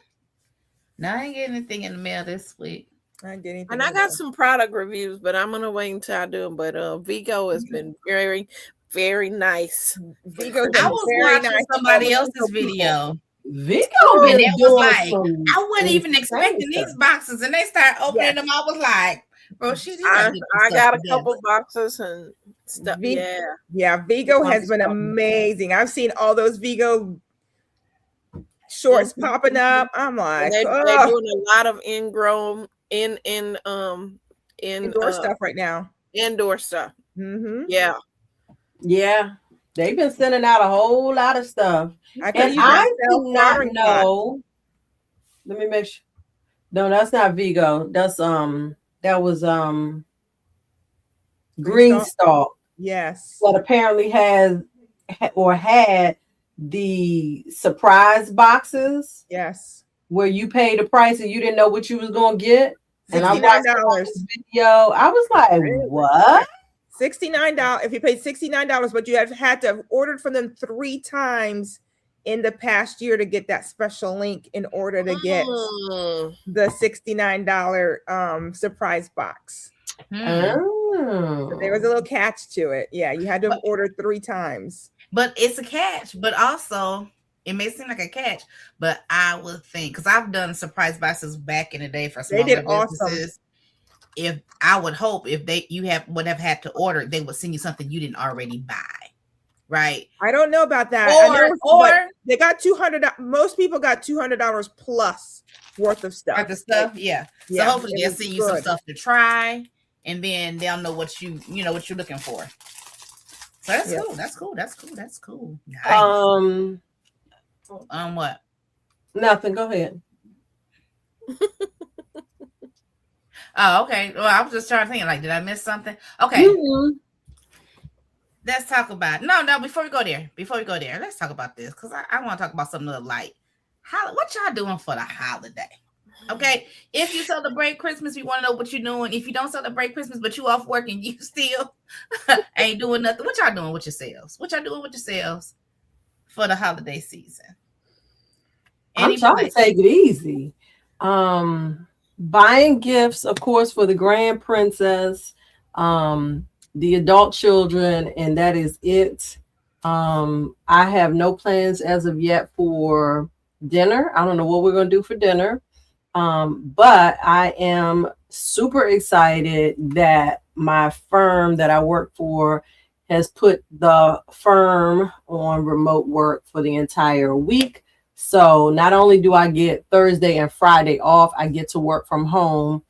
No, I ain't getting anything in the mail this week. I ain't getting anything. And I got some product reviews, but I'm gonna wait until I do them. But Vigo has been very, very nice. Vigo, I was watching somebody else's video. Vigo, and it was like I wasn't even expecting these boxes, and they start opening them. I was like, Roscheeta, I got a couple boxes and stuff. Yeah, Vigo has been amazing. I've seen all those Vigo shorts popping up. I'm like, they're doing a lot of indoor stuff right now. Indoor stuff. Mm-hmm. Yeah. They've been sending out a whole lot of stuff. I do not know. Let me make sure. No, that's not Vigo. That's that was Green Stalk. Yes. That apparently had the surprise boxes. Yes. Where you paid the price and you didn't know what you was gonna get. And I watched this video. I was like, what? $69. If you paid $69, but you had to have ordered from them 3 times in the past year to get that special link in order to get the $69 surprise box. So there was a little catch to it. Yeah, you had to have ordered 3 times. But it's a catch. But also, it may seem like a catch, but I would think, because I've done surprise boxes back in the day for smaller businesses. Awesome. If I would hope if would have had to order, they would send you something you didn't already buy, right? I don't know about that. Or they got $200. Most people got $200 plus worth of stuff. Yeah. So hopefully they'll send you some stuff to try, and then they'll know what you're looking for. So that's cool. That's cool. Nice. What? Nothing. Go ahead. Oh, okay. Well, I was just trying to think, did I miss something? Okay. Mm-hmm. Let's talk about before we go there, let's talk about this, because I want to talk about something a little light. What y'all doing for the holiday? Okay. If you celebrate Christmas, we want to know what you're doing. If you don't celebrate Christmas, but you off work and you still ain't doing nothing, what y'all doing with yourselves? For the holiday season? I'm trying to take it easy. Buying gifts, of course, for the grand princess, the adult children, and that is it. I have no plans as of yet for dinner. I don't know what we're going to do for dinner. But I am super excited that my firm that I work for has put the firm on remote work for the entire week. So not only do I get Thursday and Friday off, I get to work from home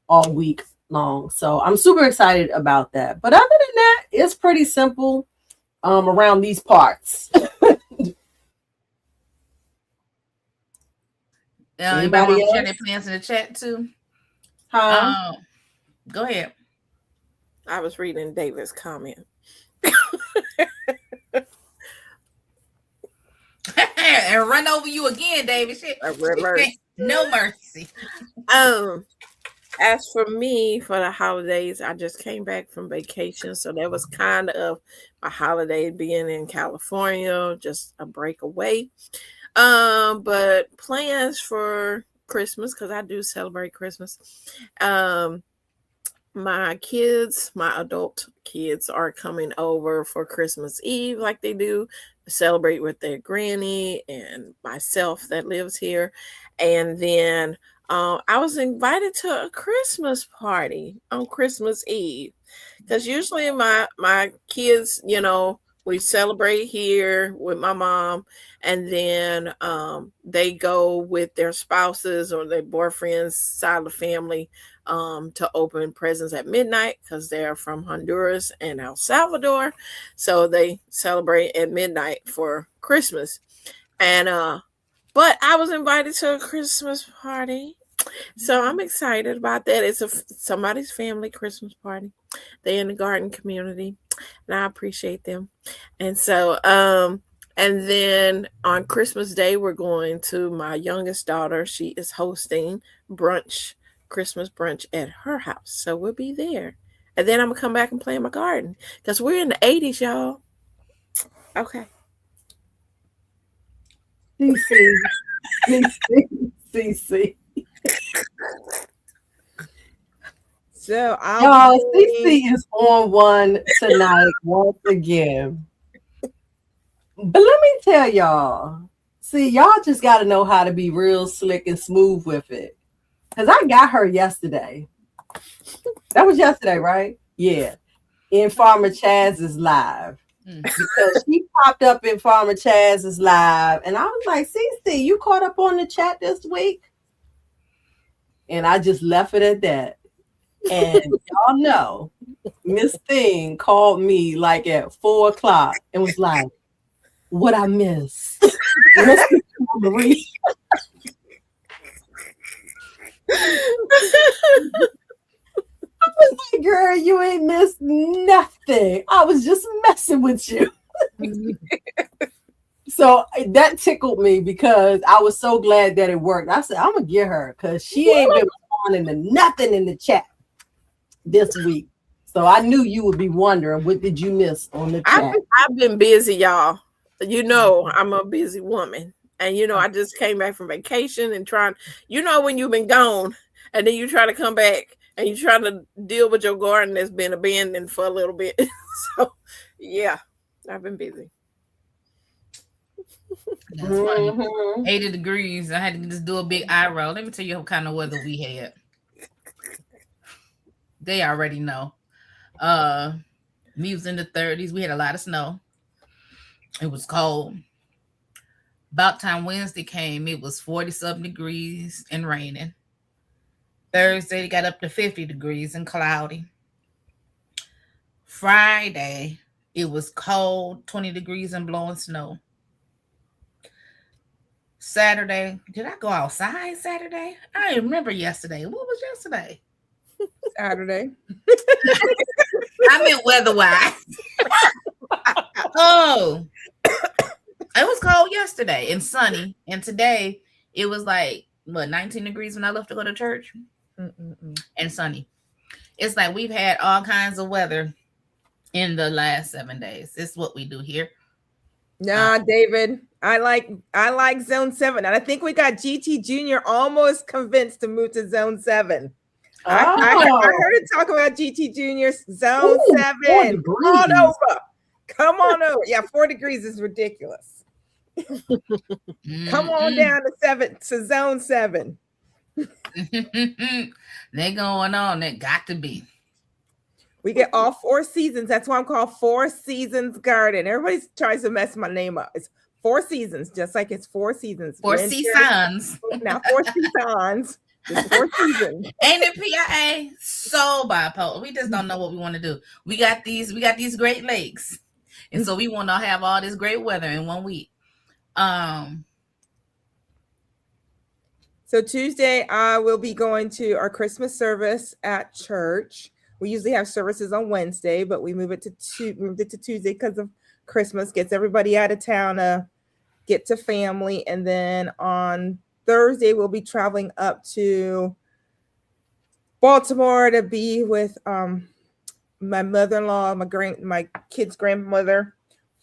all week long. So I'm super excited about that. But other than that, it's pretty simple around these parts. Anybody want to share else? their plans in the chat too? Go ahead. I was reading David's comment. And run over you again, David. Shit. No mercy. As for me, for the holidays, I just came back from vacation, so that was kind of my holiday being in California, just a breakaway. But plans for Christmas, because I do celebrate Christmas. My kids, my adult kids, are coming over for Christmas Eve, like they do, celebrate with their granny and myself that lives here. And then I was invited to a Christmas party on Christmas Eve, because usually my kids, we celebrate here with my mom, and then they go with their spouses or their boyfriends' side of the family to open presents at midnight, because they're from Honduras and El Salvador. So they celebrate at midnight for Christmas. And but I was invited to a Christmas party. So I'm excited about that. It's somebody's family Christmas party. They're in the garden community, and I appreciate them. And so, and then on Christmas Day, we're going to my youngest daughter. She is hosting Christmas brunch at her house. So we'll be there. And then I'm gonna come back and play in my garden, because we're in the 80s, y'all. Okay. CiCi. So y'all, CiCi is on one tonight once again. But let me tell y'all, see, y'all just got to know how to be real slick and smooth with it. Because I got her yesterday. That was yesterday, right? Yeah. In Farmer Chaz's live. Because she popped up in Farmer Chaz's live. And I was like, CiCi, you caught up on the chat this week? And I just left it at that. And y'all know, Miss Thing called me like at 4:00 and was like, what I missed. I was like, girl, you ain't missed nothing. I was just messing with you. So that tickled me, because I was so glad that it worked. I said, I'm going to get her, because she ain't been responding to nothing in the chat this week. So I knew you would be wondering, what did you miss on the chat? I've been busy, y'all. I'm a busy woman. And, I just came back from vacation and when you've been gone and then you try to come back and you try to deal with your garden that's been abandoned for a little bit. So, yeah, I've been busy. That's funny. 80 degrees. I had to just do a big eye roll. Let me tell you what kind of weather we had. They already know. We was in the 30s. We had a lot of snow. It was cold. About time Wednesday came, it was 40-something degrees and raining. Thursday, it got up to 50 degrees and cloudy. Friday, it was cold, 20 degrees and blowing snow. Saturday, did I go outside Saturday? I remember yesterday. What was yesterday? Saturday. I meant weather-wise. Oh, it was cold yesterday and sunny. And today, it was like, 19 degrees when I left to go to church? And sunny. It's like we've had all kinds of weather in the last 7 days. It's what we do here. Nah, David, I like Zone 7. And I think we got GT Jr. almost convinced to move to Zone 7. Oh. I heard it talk about GT Jr. Zone 7. Come on over. Come on over. Yeah, 4 degrees is ridiculous. Come on down to Zone 7. They going on. They got to be. We get all 4 seasons. That's why I'm called Four Seasons Garden. Everybody tries to mess my name up. It's 4 seasons, just like it's 4 seasons. 4 Winter, seasons. Now 4 seasons. Just 4 seasons. Ain't it PIA? So bipolar. We just don't know what we want to do. We got these Great Lakes. And so we want to have all this great weather in 1 week. So Tuesday, I will be going to our Christmas service at church. We usually have services on Wednesday, but we moved it to Tuesday because of Christmas. Gets everybody out of town, get to family, and then on Thursday we'll be traveling up to Baltimore to be with my mother-in-law, my kid's grandmother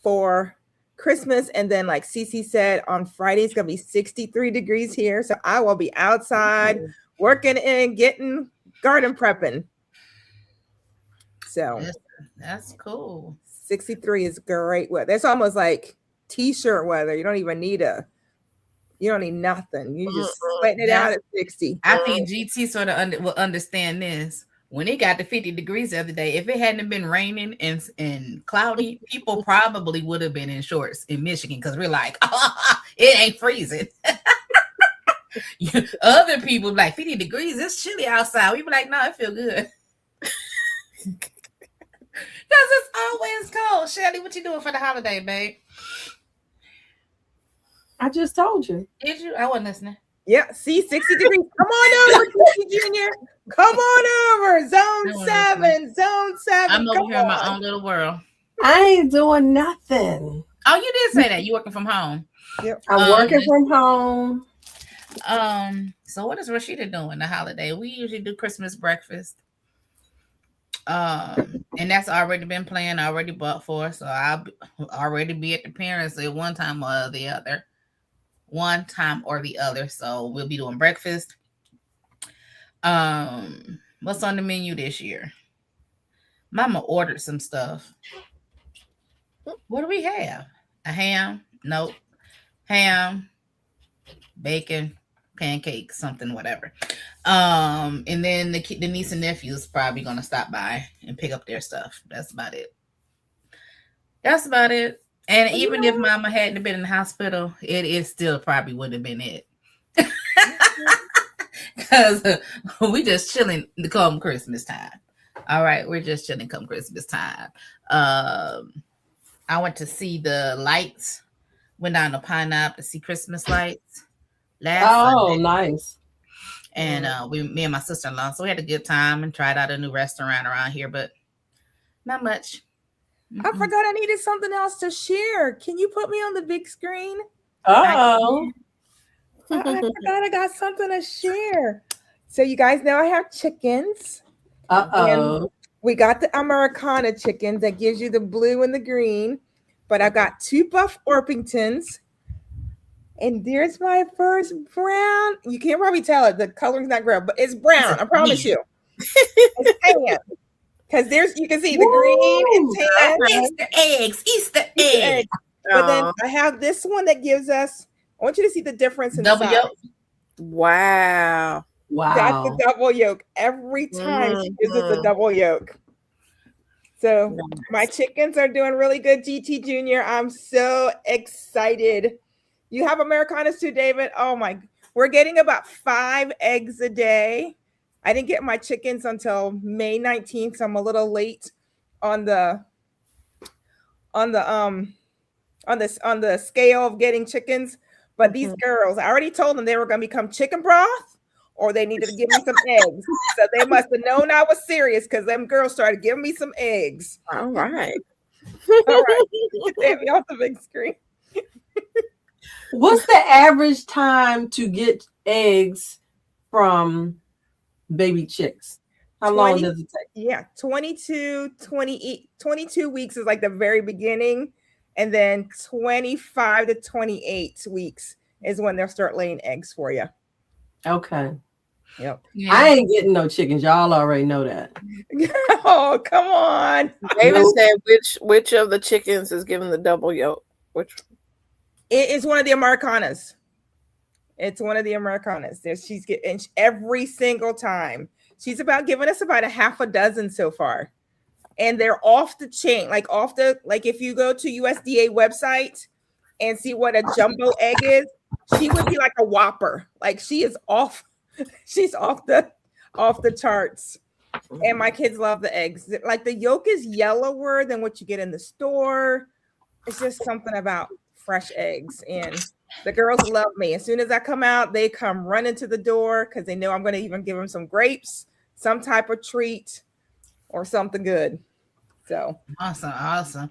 for Christmas. And then, like CiCi said, on Friday it's gonna be 63 degrees here, so I will be outside working and getting garden prepping. So that's cool. 63 is great weather. It's almost like t-shirt weather. You don't need nothing. You just sweating it out at 60. I think GT sort of will understand this. When it got to 50 degrees the other day, if it hadn't been raining and cloudy, people probably would have been in shorts in Michigan because we're like, it ain't freezing. Other people be like, 50 degrees, it's chilly outside. We be like, no, it feel good. Because it's always cold. Shelly, what you doing for the holiday, babe? I just told you. Did you? I wasn't listening. Yeah, see, 60 degrees. Come on over, Junior Junior. Come on over. Zone 7. I'm over here in my own little world. I ain't doing nothing. Oh, you did say that. You working from home. Yep. I'm working from home. So what is Roscheeta doing the holiday? We usually do Christmas breakfast. And that's already been planned, already bought for, so I'll already be at the parents at one time or the other. So we'll be doing breakfast. What's on the menu this year? Mama ordered some stuff. What do we have? A ham? Nope. Ham, bacon, pancakes, something, whatever. And then the niece and nephew is probably gonna stop by and pick up their stuff. That's about it. And even if Mama hadn't been in the hospital, it still probably wouldn't have been it. Because we just chilling come Christmas time. All right, we're just chilling come Christmas time. I went to see the lights. Went down to Pineapple to see Christmas lights last Sunday. Nice. And me and my sister-in-law, so we had a good time and tried out a new restaurant around here, but not much. I forgot I needed something else to share. Can you put me on the big screen? Oh. I forgot I got something to share. So you guys know I have chickens. And we got the Americana chickens that gives you the blue and the green. But I got 2 buff Orpingtons. And there's my first brown. You can't probably tell it. The coloring's not brown, but it's brown. I promise you. It's tan. Because you can see the green and tan. Easter eggs. But then I have this one that gives us, I want you to see the difference in double size. yolk. Wow. That's the double yolk. Every time she gives us a double yolk. So my chickens are doing really good, GT Junior. I'm so excited. You have Americanas too, David? Oh my, we're getting about 5 eggs a day. I didn't get my chickens until May 19th, so I'm a little late on the scale of getting chickens. But these girls, I already told them they were going to become chicken broth or they needed to give me some eggs. So they must have known I was serious because them girls started giving me some eggs. All right. All right. Get me off the big screen. What's the average time to get eggs from baby chicks? How long does it take? Yeah, 22 weeks is like the very beginning. And then 25 to 28 weeks is when they'll start laying eggs for you. Okay. Yep. Yeah. I ain't getting no chickens. Y'all already know that. Oh, come on. David said which of the chickens is giving the double yolk? Which? It is one of the Americanas. It's one of the Americanas. She's getting every single time. She's about giving us about a half a dozen so far. And they're off the chain, like if you go to USDA website and see what a jumbo egg is, she would be like a Whopper. Like she's off the charts. And my kids love the eggs. Like the yolk is yellower than what you get in the store. It's just something about fresh eggs. And the girls love me. As soon as I come out, they come running to the door because they know I'm going to even give them some grapes, some type of treat, or something good. So awesome.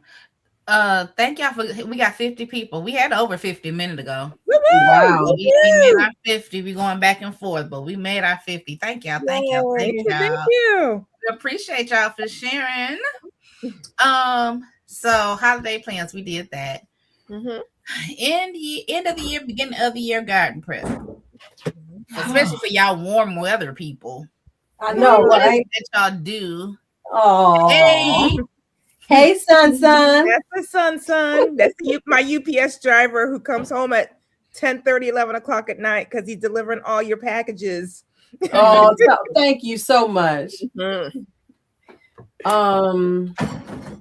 Thank y'all we got 50 people. We had over 50 a minute ago. Wow. We made our 50. We going back and forth, but we made our 50. Thank y'all. Thank y'all. Thank you. We appreciate y'all for sharing. So holiday plans, we did that. Mm-hmm. End of the year, beginning of the year garden prep. Especially for y'all warm weather people. I know, right? That y'all do. Oh, hey, son. That's my son. That's my UPS driver who comes home at 10:30, 11 o'clock at night because he's delivering all your packages. Oh, thank you so much. Mm-hmm.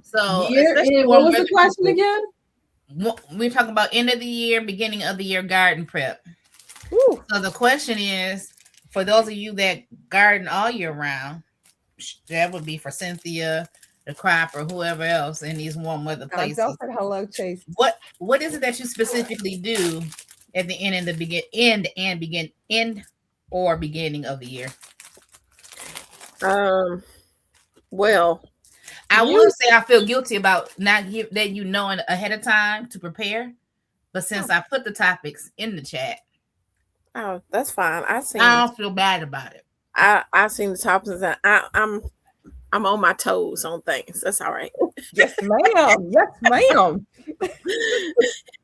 So what was the question again? We're talking about end of the year, beginning of the year garden prep. Ooh. So the question is, for those of you that garden all year round, that would be for Cynthia, the crop, or whoever else in these warm weather places. Hello, Chase. What is it that you specifically do at the end of the end or beginning of the year? Well, I will say I feel guilty about not letting you know ahead of time to prepare, but since I put the topics in the chat, that's fine. I don't feel bad about it. I seen the topics and I'm on my toes on things. That's all right. Yes, ma'am. Yes, ma'am.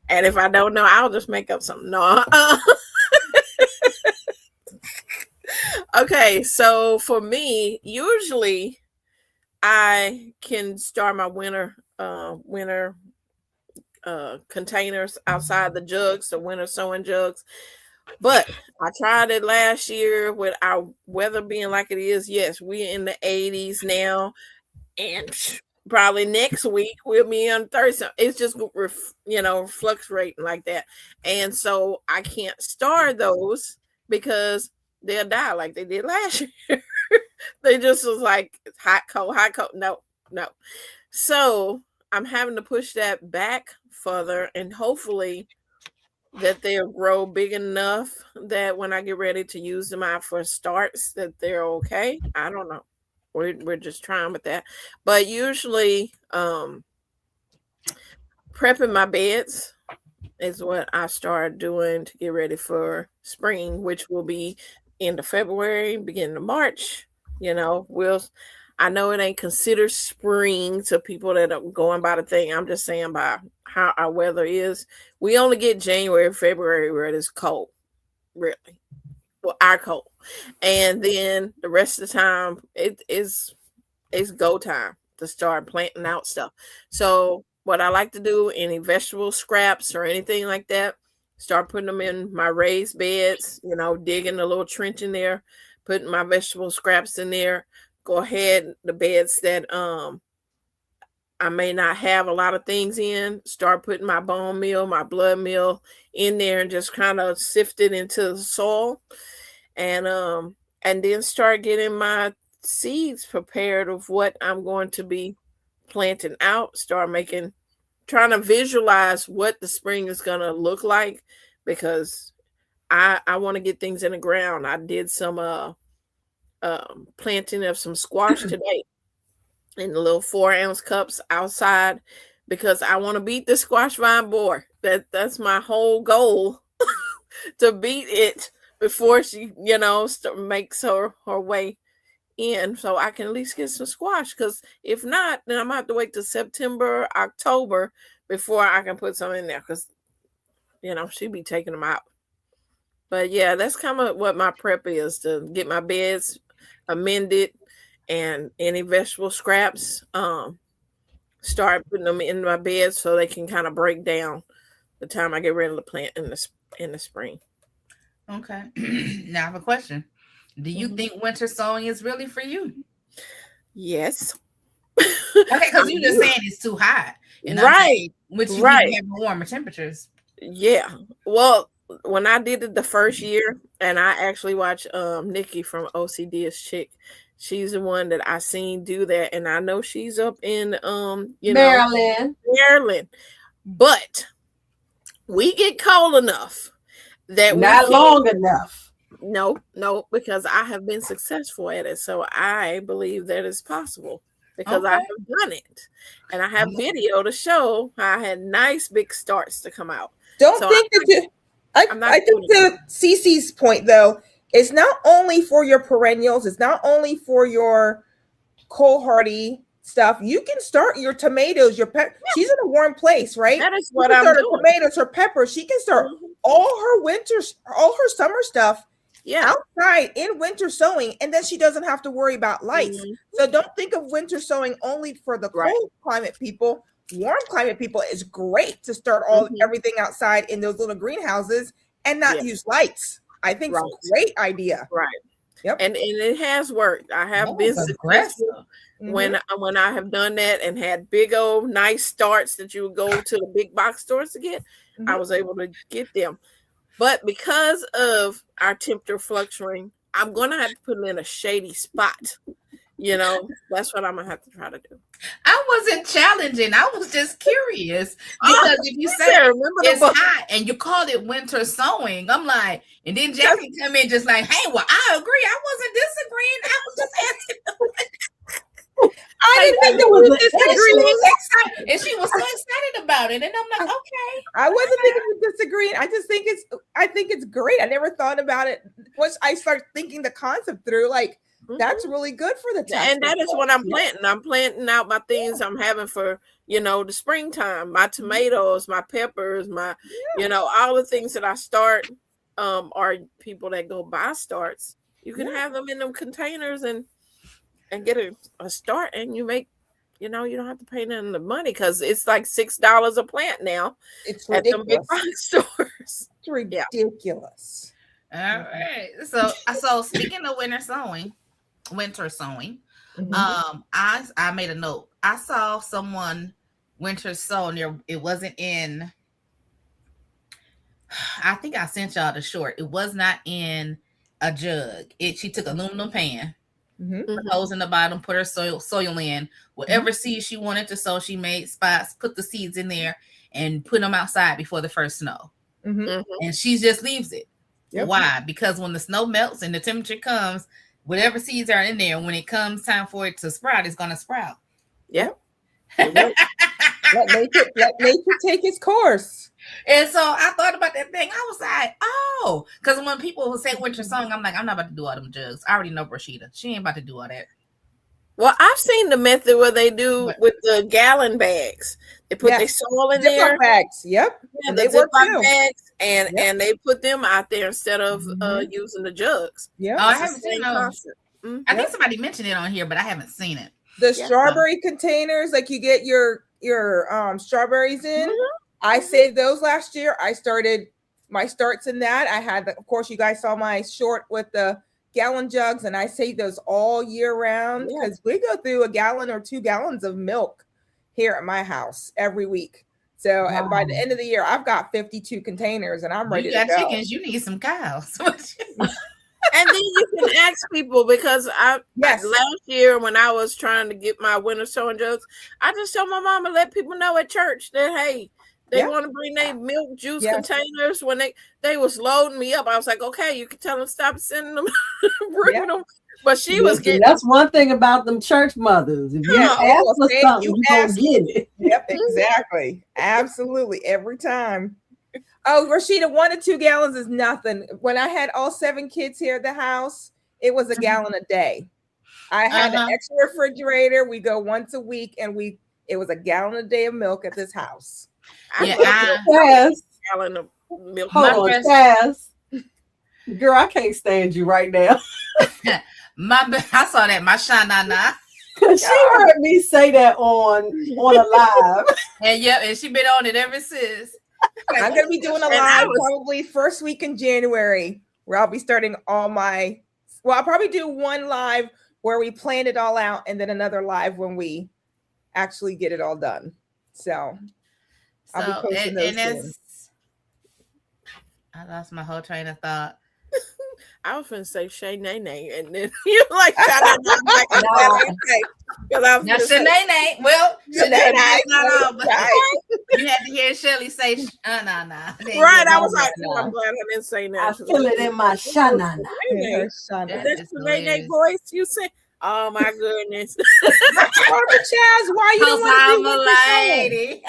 And if I don't know, I'll just make up something. No. Okay, so for me, usually I can start my winter containers outside the jugs, the winter sewing jugs. But I tried it last year with our weather being like it is. Yes, we're in the 80s now, and probably next week we'll be on 30. It's just fluctuating like that, and so I can't start those because they'll die like they did last year. They just was like hot, cold. No. So I'm having to push that back further, and hopefully that they'll grow big enough that when I get ready to use them out for starts, that they're okay. I don't know. We're just trying with that. But usually prepping my beds is what I start doing to get ready for spring, which will be end of February, beginning of March. I know it ain't considered spring to people that are going by the thing. I'm just saying by how our weather is. We only get January, February where it is cold, really. Well, our cold. And then the rest of the time, it's go time to start planting out stuff. So what I like to do, any vegetable scraps or anything like that, start putting them in my raised beds, digging a little trench in there, putting my vegetable scraps in there. Go ahead, the beds that I may not have a lot of things in, start putting my bone meal, my blood meal in there and just kind of sift it into the soil. And then start getting my seeds prepared of what I'm going to be planting out. Trying to visualize what the spring is going to look like, because I want to get things in the ground. I did some planting of some squash today in the little 4-ounce cups outside, because I want to beat the squash vine board. That's my whole goal to beat it before she, makes her way in, so I can at least get some squash. Because if not, then I'm gonna have to wait till September, October before I can put some in there, because she'd be taking them out. But yeah, that's kind of what my prep is, to get my beds amended and any vegetable scraps start putting them in my bed so they can kind of break down the time I get ready to plant in the spring. Okay. Now I have a question. Do you think winter sewing is really for you? Yes. Okay, because you're just saying it's too hot. And I'm Right. saying, which you Right. need to have warmer temperatures. Yeah. Well, when I did it the first year, and I actually watched Nikki from OCD is Chick. She's the one that I seen do that, and I know she's up in Maryland. Maryland. But we get cold enough that Not long enough. No, because I have been successful at it. So I believe that it's possible because I Okay. have done it. And I have video to show how I had nice big starts to come out. Don't So think that you. I think to CiCi's point though, it's not only for your perennials. It's not only for your cold hardy stuff. You can start your tomatoes, your pep. Yeah. She's in a warm place, right? That is what I'm doing. Tomatoes, her peppers. She can start all her summer stuff. Yeah, outside in winter sewing, and then she doesn't have to worry about lights. So don't think of winter sewing only for the cold climate people. Warm climate people is great to start everything outside in those little greenhouses and not use lights. I think it's a great idea. Right. Yep. And it has worked. I have been successful when I have done that and had big old nice starts that you would go to the big box stores to get. I was able to get them. But because of our temperature fluctuating, I'm going to have to put it in a shady spot. That's what I'm going to have to try to do. I wasn't challenging. I was just curious. Because if you say it's hot and you call it winter sewing, I'm like, and then Jackie come in just like, hey, well, I agree. I wasn't disagreeing. I was just asking. I didn't think there was disagreeing. And she was so excited about it. And I'm like, okay. I wasn't thinking of disagreeing. I just think it's great. I never thought about it. Once I start thinking the concept through, like, that's really good for the time. And that is what I'm planting. I'm planting out my things I'm having for, the springtime, my tomatoes, my peppers, my, all the things that I start are people that go buy starts. You can have them in them containers and get a start, and you make, you don't have to pay none of the money because it's like $6 a plant now. It's at the big box stores. It's ridiculous. All right. So speaking of winter sewing, I made a note. I saw someone winter sewing. It wasn't in. I think I sent y'all the short. It was not in a jug. She took aluminum pan. Put holes in the bottom, put her soil in. Whatever seeds she wanted to sow, she made spots, put the seeds in there, and put them outside before the first snow. And she just leaves it. Yep. Why? Because when the snow melts and the temperature comes, whatever seeds are in there, when it comes time for it to sprout, it's going to sprout. Yep. Let nature take its course. And so I thought about that thing. I was like, oh, because when people will say winter sewing, I'm like, I'm not about to do all them jugs. I already know Roscheeta. She ain't about to do all that. Well, I've seen the method where they do with the gallon bags. They put their soil in there. Bags. Yep. Yeah, and they work too. Bags, and they put them out there instead of using the jugs. Yeah. Oh, I haven't seen those. I think somebody mentioned it on here, but I haven't seen it. The strawberry containers, like you get your strawberries in. I saved those last year. I started my starts in that. I had, of course, you guys saw my short with the gallon jugs, and I saved those all year round because we go through a gallon or 2 gallons of milk here at my house every week. So by the end of the year, I've got 52 containers, and I'm ready to go. You got chickens, you need some cows. And then you can ask people because last year when I was trying to get my winter sewing jugs, I just told my mom and let people know at church that, hey, they want to bring their milk juice containers. When they was loading me up, I was like, okay, you can tell them stop sending them, bring them. But she was getting. That's one thing about them church mothers. If you ask for something, you gonna get it. Yep, exactly. Absolutely, every time. Oh, Roscheeta, 1 to 2 gallons is nothing. When I had all 7 kids here at the house, it was a gallon a day. I had an extra refrigerator. We go once a week, and it was a gallon a day of milk at this house. Gallon of milk. Hold on, Chaz. Girl, I can't stand you right now. I saw that. My shanana. She heard me say that on a live. And she been on it ever since. I'm gonna be doing a live probably first week in January where I'll be starting all my. Well, I'll probably do one live where we plan it all out, and then another live when we actually get it all done. So I'll be posting those soon. I lost my whole train of thought. I was going to say Shay Nay Nay, and then you're like, I'm like, okay. Now, Shanae, well, Shanae not all, but you had to hear Shelly say, nah. Right, I was like, I'm glad I didn't say that. I feel it in my shanana. That's the Nay voice you say. Oh my goodness. Chaz, why you don't want to I'm a lady?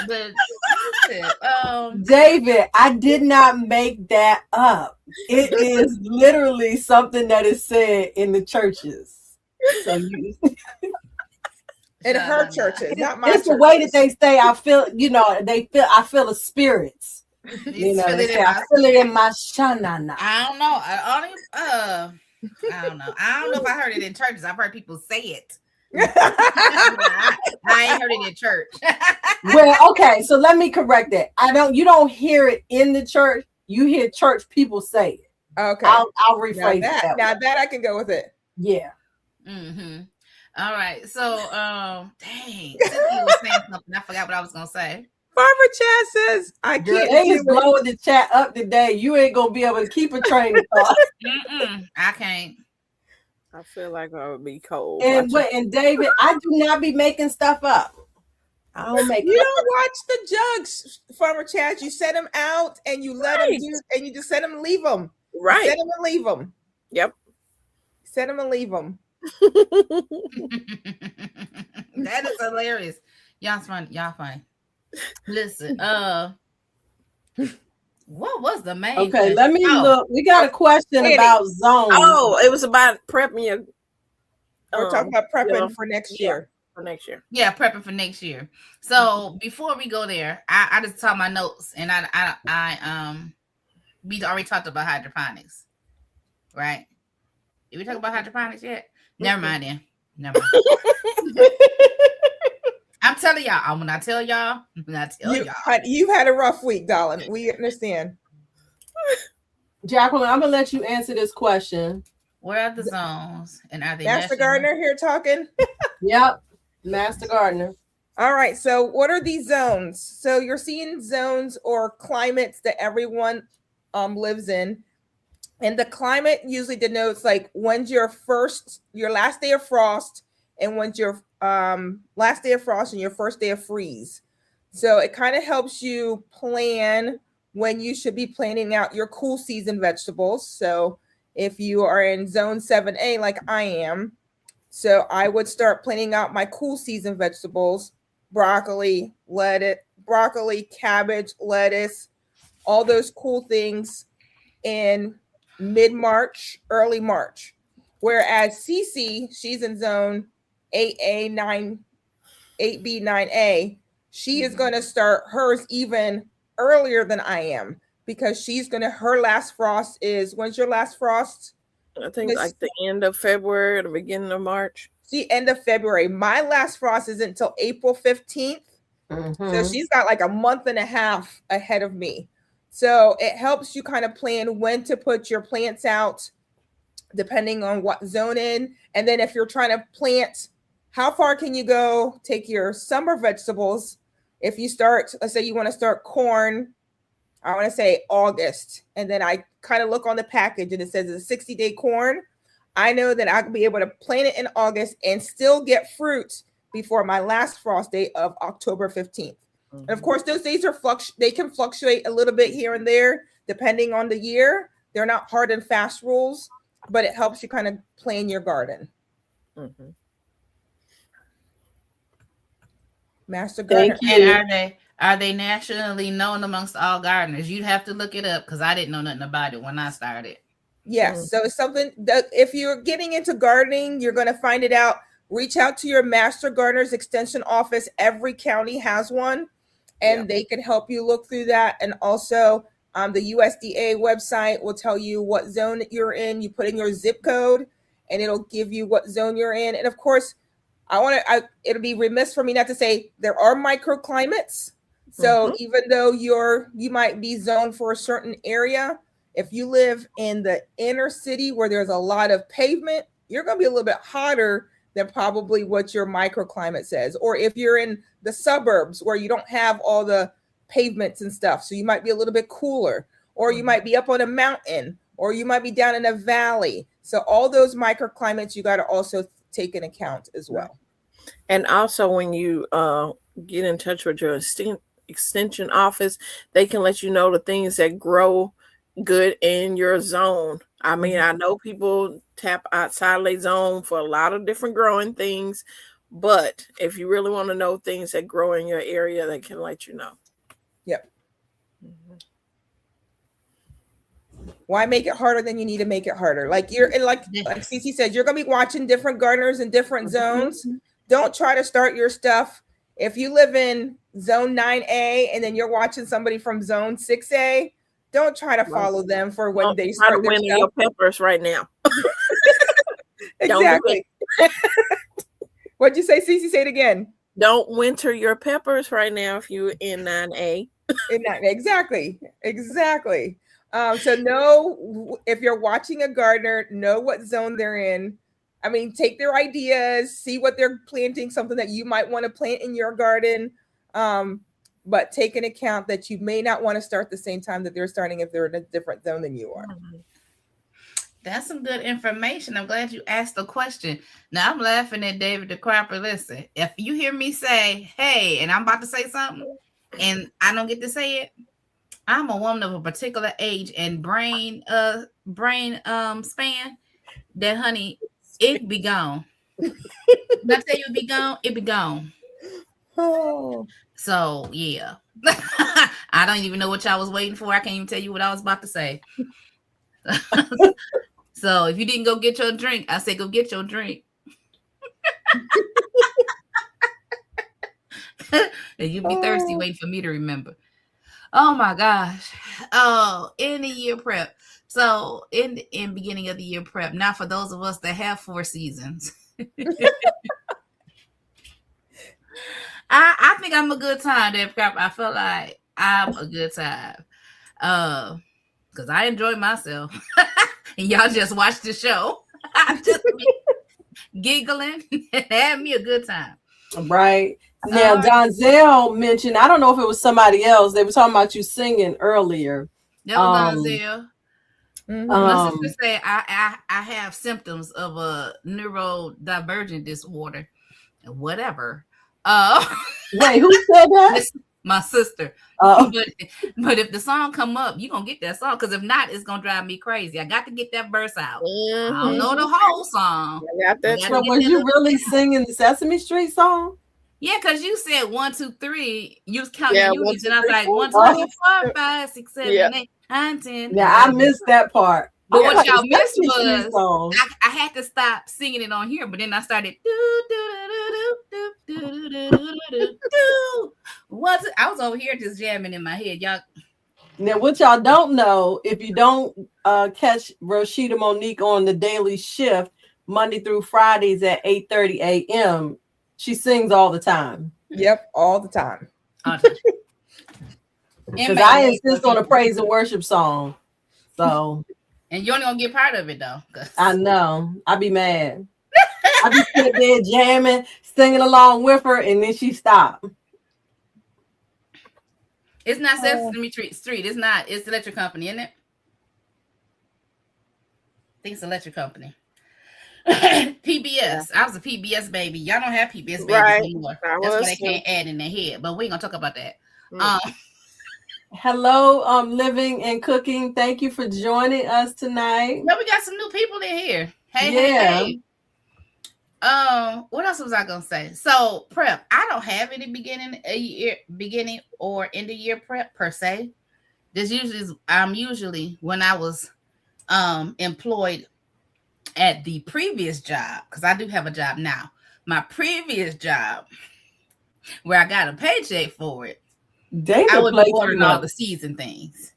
But David, I did not make that up. It is literally something that is said in the churches. So in her churches, not my. It's the way that they say. I feel, I feel the spirits. They say, I feel it in my shanana. I don't know. I don't know. I don't know if I heard it in churches. I've heard people say it. I ain't heard it in church. Well, okay, so let me correct that. You don't hear it in the church. You hear church people say it. Okay. I'll rephrase that. Now that I can go with it. Yeah. Mm-hmm. All right. So dang. Cynthia was saying something. I forgot what I was gonna say. Barbara Chad says, I can't. They is blowing the chat up today. You ain't gonna be able to keep a train of thought. I can't. I feel like I would be cold. And David, I do not be making stuff up. I don't make. You don't watch the jugs, Farmer Chad. You set them out and you let them do, and you just set them, leave them. Right. Set them and leave them. Yep. Set them and leave them. That is hilarious. Y'all fine. Listen, what was the main Okay, question? let me look. We got a question about zones. Oh, it was about prepping your. We're talking about prepping for next year. For next year. Yeah, prepping for next year. So before we go there, I just saw my notes, and we already talked about hydroponics, right? Did we talk about hydroponics yet? Never mind then. Never mind. I'm telling y'all. When I tell y'all, you've had a rough week, darling. We understand. Jacqueline, I'm gonna let you answer this question. Where are the zones, and are they Master Gardener here talking? Yep, Master Gardener. All right. So, what are these zones? So, you're seeing zones or climates that everyone lives in, and the climate usually denotes like when's your last day of frost, and when's your last day of frost and your first day of freeze. So it kind of helps you plan when you should be planning out your cool season vegetables. So if you are in zone 7A like I am, so I would start planning out my cool season vegetables, broccoli, cabbage, lettuce, all those cool things in mid-March, early March. Whereas CiCi, she's in zone 8A, 8B, 9A, she is going to start hers even earlier than I am because her last frost is, when's your last frost? I think like the end of February or the beginning of March. See, end of February. My last frost isn't until April 15th. Mm-hmm. So she's got like a month and a half ahead of me. So it helps you kind of plan when to put your plants out, depending on what zone in. And then if you're trying to plant, how far can you go? Take your summer vegetables. If you start, let's say you want to start corn, I want to say August. And then I kind of look on the package and it says it's a 60-day corn. I know that I can be able to plant it in August and still get fruit before my last frost date of October 15th. Mm-hmm. And of course, those days they can fluctuate a little bit here and there, depending on the year. They're not hard and fast rules, but it helps you kind of plan your garden. Mm-hmm. Master Gardener. And are they nationally known amongst all gardeners? You'd have to look it up because I didn't know nothing about it when I started. Yes. Mm-hmm. So it's something that if you're getting into gardening, you're going to find it out. Reach out to your Master Gardener's extension office. Every county has one, and they can help you look through that. And also the USDA website will tell you what zone you're in. You put in your zip code and it'll give you what zone you're in. And of course, it'll be remiss for me not to say there are microclimates. So even though you might be zoned for a certain area, if you live in the inner city where there's a lot of pavement, you're going to be a little bit hotter than probably what your microclimate says. Or if you're in the suburbs where you don't have all the pavements and stuff, so you might be a little bit cooler, or you might be up on a mountain, or you might be down in a valley. So all those microclimates you got to also take in account as well. And also when you get in touch with your extension office, they can let you know the things that grow good in your zone. I mean, I know people tap outside their zone for a lot of different growing things, but if you really want to know things that grow in your area, they can let you know. Yep. Why make it harder than you need to make it harder? Like like CiCi said, you're gonna be watching different gardeners in different zones. Don't try to start your stuff. If you live in zone 9A and then you're watching somebody from zone 6A, don't try to follow them for when they start their stuff. Your peppers right now. Exactly. What'd you say, CiCi? Say it again. Don't winter your peppers right now if you're in 9A. Exactly. So know if you're watching a gardener, know what zone they're in. I mean, take their ideas, see what they're planting, something that you might want to plant in your garden. But take into account that you may not want to start the same time that they're starting if they're in a different zone than you are. That's some good information. I'm glad you asked the question. Now I'm laughing at David the Cropper. Listen, if you hear me say, hey, and I'm about to say something and I don't get to say it, I'm a woman of a particular age and brain span that, honey, it be gone. When I tell you it be gone, it be gone. Oh. So yeah. I don't even know what y'all was waiting for. I can't even tell you what I was about to say. So if you didn't go get your drink, I say go get your drink. And you be thirsty waiting for me to remember. Oh my gosh. Oh, in the year prep. So in beginning of the year prep, now for those of us that have 4 seasons. I think I'm a good time, Dave Crap. I feel like I'm a good time. Because I enjoy myself. And y'all just watch the show. I just be giggling and having me a good time. Right. Now, Donzel mentioned, I don't know if it was somebody else. They were talking about you singing earlier. That was Donzel. My sister said I have symptoms of a neurodivergent disorder. Whatever. Wait, who said that? My sister. But if the song come up, you're gonna get that song, because if not, it's gonna drive me crazy. I got to get that verse out. I don't know the whole song. So was you really singing the Sesame Street song? Yeah, because you said 1, 2, 3. You was counting units, and I was like 1, 2, 3, 4, 5, 6, 7, 8, 9, 10. Yeah, I missed that part. But what y'all missed was I had to stop singing it on here, but then I started I was over here just jamming in my head, y'all. Now, what y'all don't know, if you don't catch Roscheeta Monique on the daily shift Monday through Fridays at 8:30 a.m., she sings all the time. Yep, all the time. Because I insist on a praise and worship song. So. And you're only gonna get part of it though. I know. I be mad. I be sitting there jamming, singing along with her, and then she stopped. It's not Sesame Street. It's not. It's the electric company, isn't it? I think it's electric company. PBS. I was a PBS baby. Y'all don't have PBS babies anymore. That's why they can't add in their head. But we ain't gonna talk about that. Hello, Living and Cooking. Thank you for joining us tonight. Yeah, we got some new people in here. Hey. What else was I gonna say? So prep, I don't have any beginning or end of year prep per se. I'm usually when I was employed at the previous job, because I do have a job now. My previous job, where I got a paycheck for it, I would be ordering all the season things.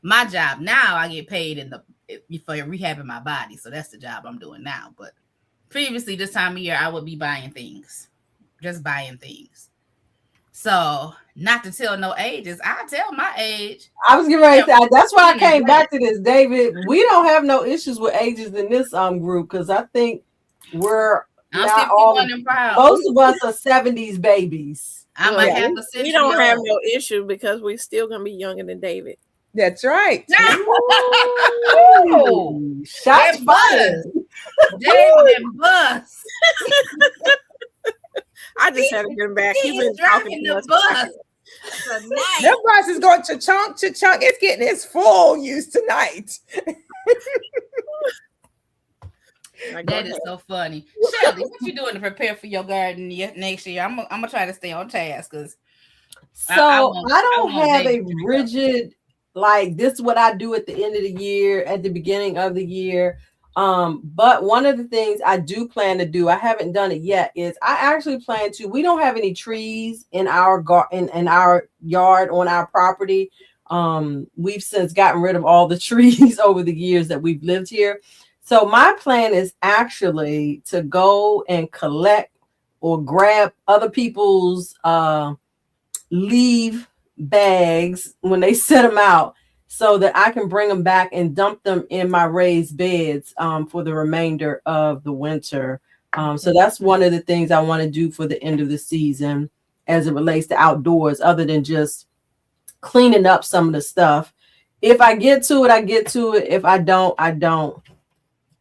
My job now, I get paid for rehabbing my body, so that's the job I'm doing now. But previously, this time of year, I would be buying things, just buying things. So not to tell no ages. I tell my age. I was getting ready to say, that's why I came back to this, David. We don't have no issues with ages in this group because I think we're not all. Most of us are 70s babies. I might have the we don't have no issue because we're still gonna be younger than David. That's right. Shots fired. David bus. I just had to get him back. He's been talking the bus. That bus is going to chunk. It's getting its full use tonight. That is so funny. Shelly, what you doing to prepare for your garden next year? I'm gonna try to stay on task because I don't have a rigid like this is what I do at the end of the year, at the beginning of the year. But one of the things I do plan to do, I haven't done it yet, is I actually plan to. We don't have any trees in our in our yard on our property. We've since gotten rid of all the trees over the years that we've lived here. So my plan is actually to go and collect or grab other people's leaf bags when they set them out so that I can bring them back and dump them in my raised beds for the remainder of the winter. So that's one of the things I want to do for the end of the season as it relates to outdoors, other than just cleaning up some of the stuff. If I get to it, I get to it. If I don't, I don't.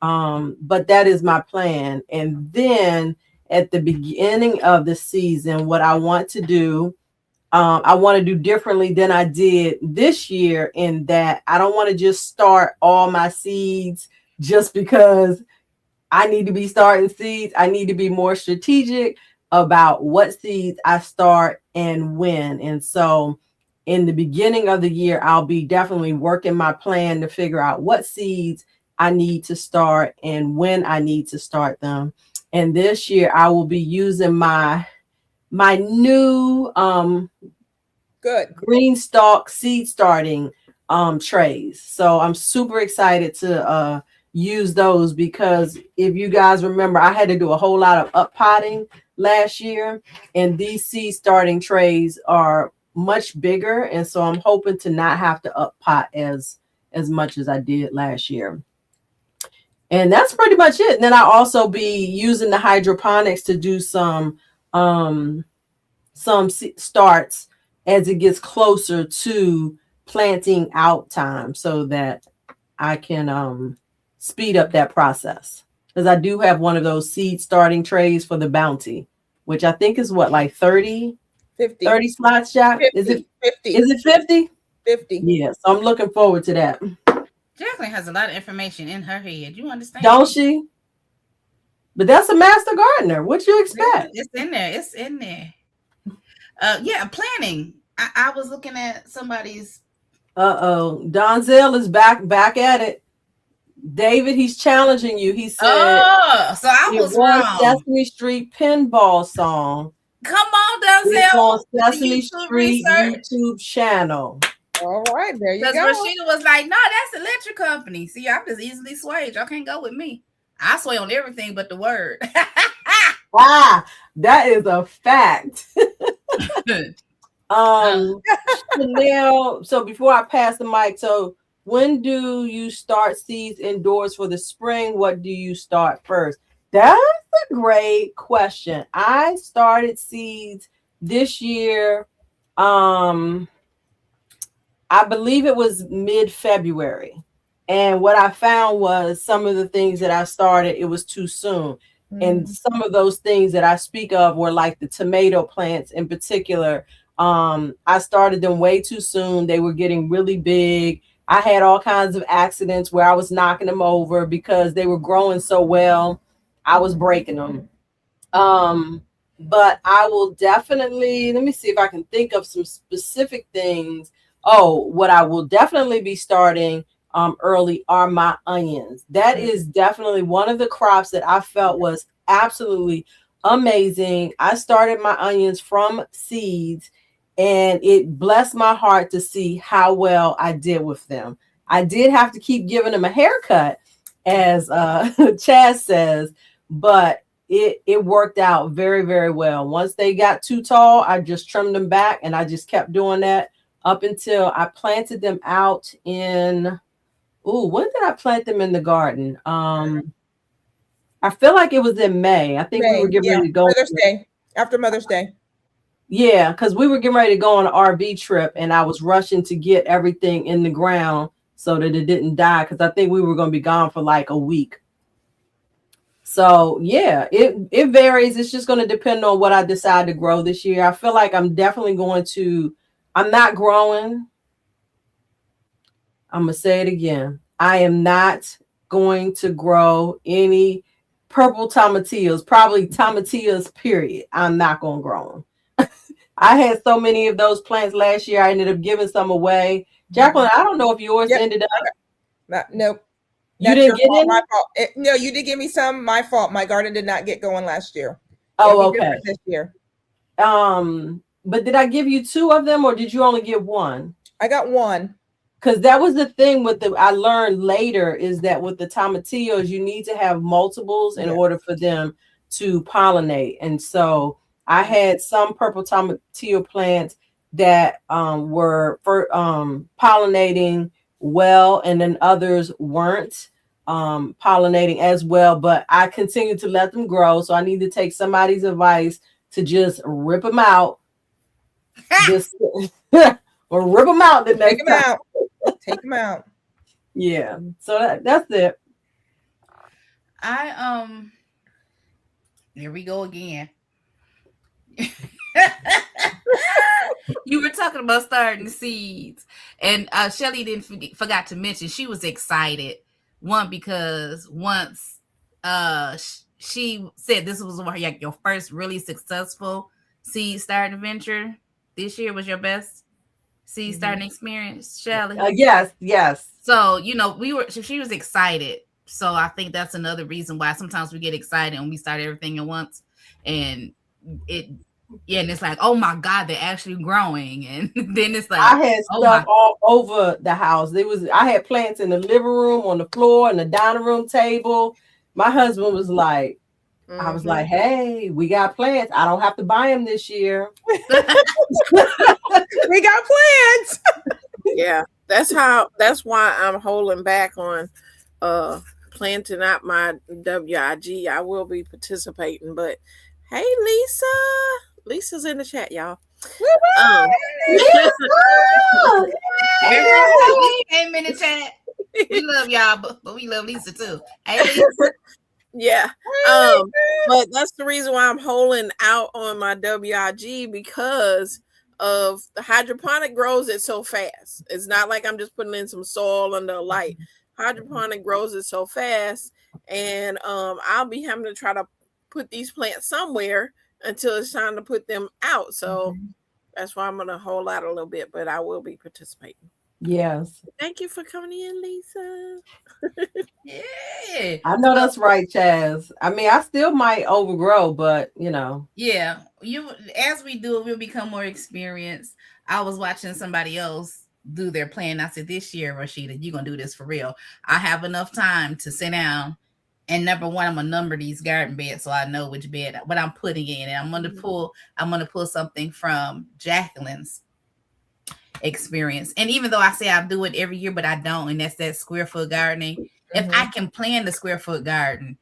But that is my plan. And then at the beginning of the season, what I want to do, I want to do differently than I did this year, in that I don't want to just start all my seeds just because I need to be starting seeds. I need to be more strategic about what seeds I start and when. And so in the beginning of the year, I'll be definitely working my plan to figure out what seeds I need to start and when I need to start them. And this year I will be using my new green stalk seed starting trays. So I'm super excited to use those, because if you guys remember, I had to do a whole lot of up potting last year, and these seed starting trays are much bigger, and so I'm hoping to not have to up pot as much as I did last year. And that's pretty much it. And then I'll also be using the hydroponics to do some starts as it gets closer to planting out time, so that I can speed up that process. Because I do have one of those seed starting trays for the Bounty, which I think is what, like 30 slots, Jack? 50, is it 50? Is it 50? 50. Yeah, so I'm looking forward to that. Jacqueline has a lot of information in her head. You understand? Don't she? But that's a master gardener. What you expect? It's in there. It's in there. Yeah, planning. I was looking at somebody's. Donzel is back at it. David, he's challenging you. He said, "Oh, so I was wrong." Sesame Street pinball song. Come on, Donzel. It's on Sesame Street YouTube channel. All right, there you go. Because Roscheeta was like, "No, that's Electric Company." See, I'm just easily swayed. Y'all can't go with me. I sway on everything but the word. Wow, that is a fact. Chanel, so before I pass the mic, so when do you start seeds indoors for the spring? What do you start first? That's a great question. I started seeds this year. I believe it was mid-February. And what I found was some of the things that I started, it was too soon. And some of those things that I speak of were like the tomato plants in particular. I started them way too soon. They were getting really big. I had all kinds of accidents where I was knocking them over because they were growing so well. I was breaking them. But I will definitely, let me see if I can think of some specific things. Oh, what I will definitely be starting early are my onions. That is definitely one of the crops that I felt was absolutely amazing. I started my onions from seeds, and it blessed my heart to see how well I did with them. I did have to keep giving them a haircut, as Chaz says, but it worked out very, very well. Once they got too tall, I just trimmed them back, and I just kept doing that up until I planted them out in. Ooh, when did I plant them in the garden? I feel like it was in May. I think we were getting ready to go. Mother's Day. After Mother's Day. Yeah, because we were getting ready to go on an RV trip, and I was rushing to get everything in the ground so that it didn't die, because I think we were going to be gone for like a week. So yeah, it varies. It's just going to depend on what I decide to grow this year. I feel like I'm definitely going to. I'm not growing. I'm going to say it again. I am not going to grow any purple tomatillos, probably tomatillos, period. I'm not going to grow them. I had so many of those plants last year. I ended up giving some away. Jacqueline, I don't know if yours ended up. Nope. You didn't get any? My fault. No, you did give me some. My fault. My garden did not get going last year. Oh, okay. This year. But did I give you 2 of them, or did you only get 1? I got 1. Because that was the thing with I learned later is that with the tomatillos, you need to have multiples in order for them to pollinate. And so I had some purple tomatillo plants that were pollinating well, and then others weren't pollinating as well. But I continued to let them grow. So I need to take somebody's advice to just rip them out. Or rip them out the next time. Take them out. Yeah. So that's it. Here we go again. You were talking about starting the seeds, and Shelly forgot to mention she was excited. One, because once she said this was your first really successful seed starting venture. This year was your best seed starting experience, Shelly? Yes. So, she was excited. So I think that's another reason why sometimes we get excited and we start everything at once. And it's like, oh my God, they're actually growing. And then it's like, I had stuff all over the house. I had plants in the living room, on the floor, and the dining room table. My husband was like, I was like, hey, we got plants. I don't have to buy them this year. We got plants. Yeah, that's why I'm holding back on planting out my WIG. I will be participating, but hey, Lisa's in the chat, y'all. Everybody came in the chat. We love y'all, but we love Lisa too. Hey, Lisa. Yeah. But that's the reason why I'm holding out on my WIG, because of the hydroponic grows it so fast. It's not like I'm just putting in some soil under a light. Hydroponic grows it so fast, and I'll be having to try to put these plants somewhere until it's time to put them out. So that's why I'm going to hold out a little bit, but I will be participating. Yes. Thank you for coming in, Lisa. Yeah. I know that's right, Chaz. I mean, I still might overgrow, but Yeah. As we do it, we'll become more experienced. I was watching somebody else do their plan. I said, this year, Roscheeta, you're going to do this for real. I have enough time to sit down. And number one, I'm gonna number these garden beds so I know which bed what I'm putting in. And I'm gonna pull something from Jacqueline's experience. And even though I say I do it every year, but I don't, and that's that square foot gardening. If I can plan the square foot garden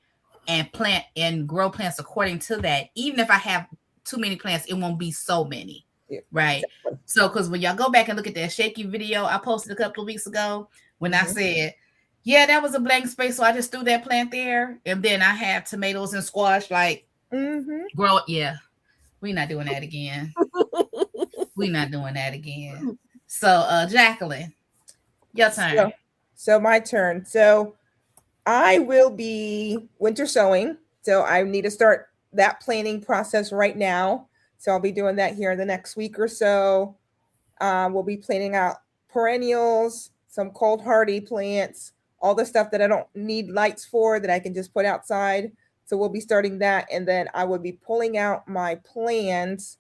and plant and grow plants according to that, even if I have too many plants, it won't be so many. Yeah, right. Exactly. So because when y'all go back and look at that shaky video I posted a couple of weeks ago, when I said, yeah, that was a blank space, so I just threw that plant there, and then I have tomatoes and squash grow. Yeah, we're not doing that again. We're not doing that again. So, Jacqueline, your turn. So my turn. So I will be winter sowing. So I need to start that planning process right now. So I'll be doing that here in the next week or so. We'll be planning out perennials, some cold hardy plants, all the stuff that I don't need lights for that I can just put outside. So we'll be starting that. And then I will be pulling out my plans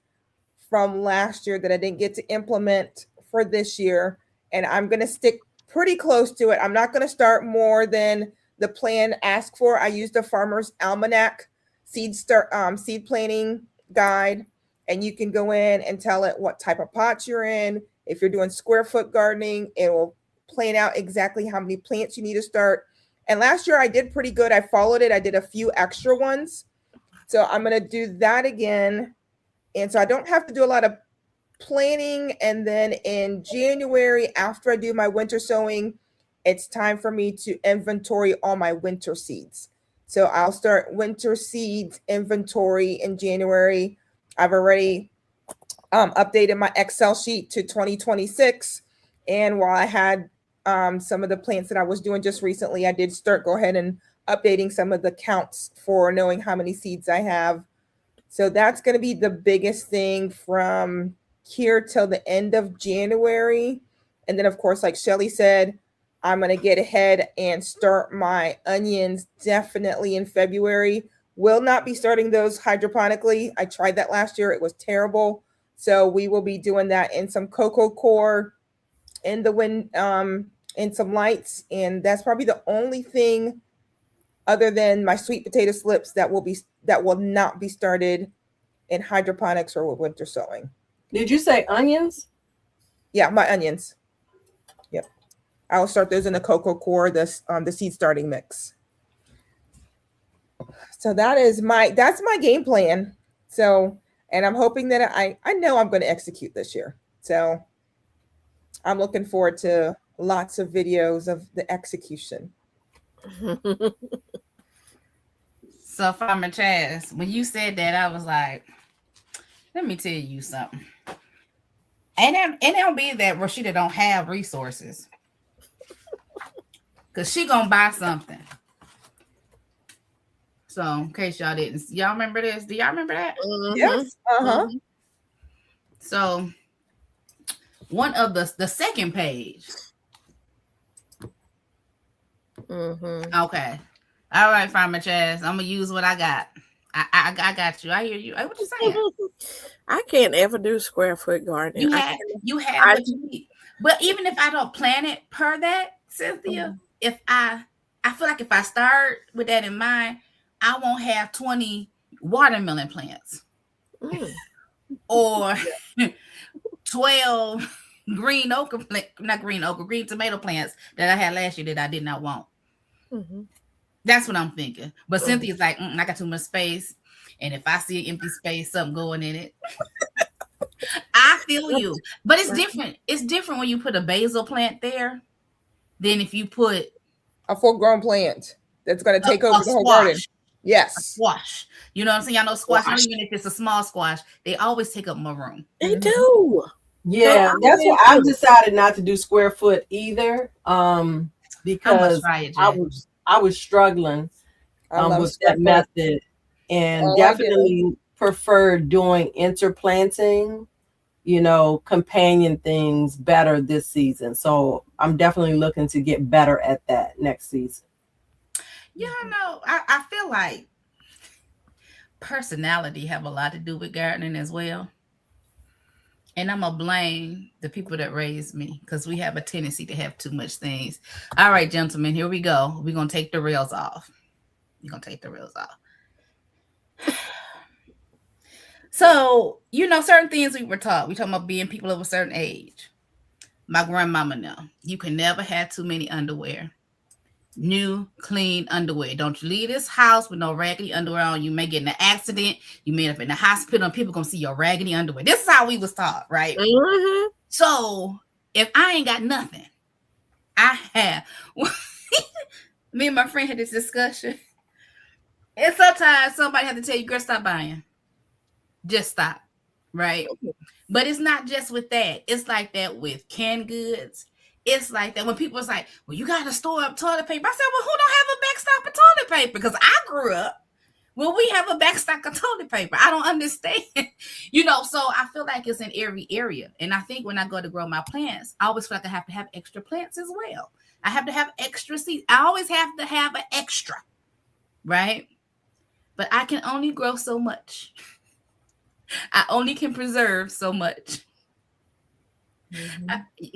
from last year that I didn't get to implement for this year. And I'm going to stick pretty close to it. I'm not going to start more than the plan asked for. I used a farmer's almanac. seed planting guide, and you can go in and tell it what type of pots you're in. If you're doing square foot gardening, it will plan out exactly how many plants you need to start. And last year I did pretty good. I followed it. I did a few extra ones. So I'm going to do that again. And so I don't have to do a lot of planning. And then in January, after I do my winter sowing, it's time for me to inventory all my winter seeds. So I'll start winter seeds inventory in January. I've already updated my Excel sheet to 2026. And while I had some of the plants that I was doing just recently, I did go ahead and updating some of the counts for knowing how many seeds I have. So that's going to be the biggest thing from here till the end of January. And then, of course, like Shelly said, I'm going to get ahead and start my onions definitely in February. Will not be starting those hydroponically. I tried that last year. It was terrible. So we will be doing that in some cocoa core in the wind, in some lights. And that's probably the only thing other than my sweet potato slips that will not be started in hydroponics or with winter sowing. Did you say onions? Yeah, my onions. Yep. I will start those in the cocoa core, the seed starting mix. So that's my game plan. So, and I'm hoping that I know I'm going to execute this year. So I'm looking forward to lots of videos of the execution. So, Farmer Chaz, when you said that, I was like, let me tell you something. And it'll be that Roscheeta don't have resources. Because she going to buy something. So, in case y'all remember this? Do y'all remember that? Mm-hmm. Yes. Uh-huh. Mm-hmm. So, one of the second page. Mm-hmm. Okay. All right, Farmer Chaz. I'm going to use what I got. I got you. I hear you. Hey, what you saying? I can't ever do square foot gardening. You have what you need. But even if I don't plan it per that, Cynthia, if I feel like if I start with that in mind, I won't have 20 watermelon plants. Or 12 green tomato plants that I had last year that I did not want. Mm-hmm. That's what I'm thinking. But Cynthia's like, I got too much space. And if I see an empty space, something going in it. I feel you. But it's different. It's different when you put a basil plant there than if you put a full-grown plant that's going to take over the whole garden. Yes. A squash. You know what I'm saying? Y'all know squash. Even if it's a small squash, they always take up more room. They do. Yeah, that's why I've decided not to do square foot either. Because I was struggling with that method, and definitely prefer doing interplanting, companion things better this season. So I'm definitely looking to get better at that next season. Yeah, I feel like personality have a lot to do with gardening as well. And I'm going to blame the people that raised me because we have a tendency to have too much things. All right, gentlemen, here we go. We're going to take the rails off. So, certain things we were taught. We talking about being people of a certain age. My grandmama know. You can never have too many underwear. New, clean underwear. Don't you leave this house with no raggedy underwear on. You may get in an accident. You may end up in the hospital and people going to see your raggedy underwear. This is how we was taught, right? Mm-hmm. So if I ain't got nothing, I have. Me and my friend had this discussion. And sometimes somebody has to tell you, girl, stop buying. Just stop, right? But it's not just with that. It's like that with canned goods. It's like that when people was like, well, you got to store up toilet paper. I said, well, who don't have a backstock of toilet paper? Because I grew up when we have a backstock of toilet paper. I don't understand. So I feel like it's in every area. And I think when I go to grow my plants, I always feel like I have to have extra plants as well. I have to have extra seeds. I always have to have an extra, right? But I can only grow so much. I only can preserve so much. Mm-hmm.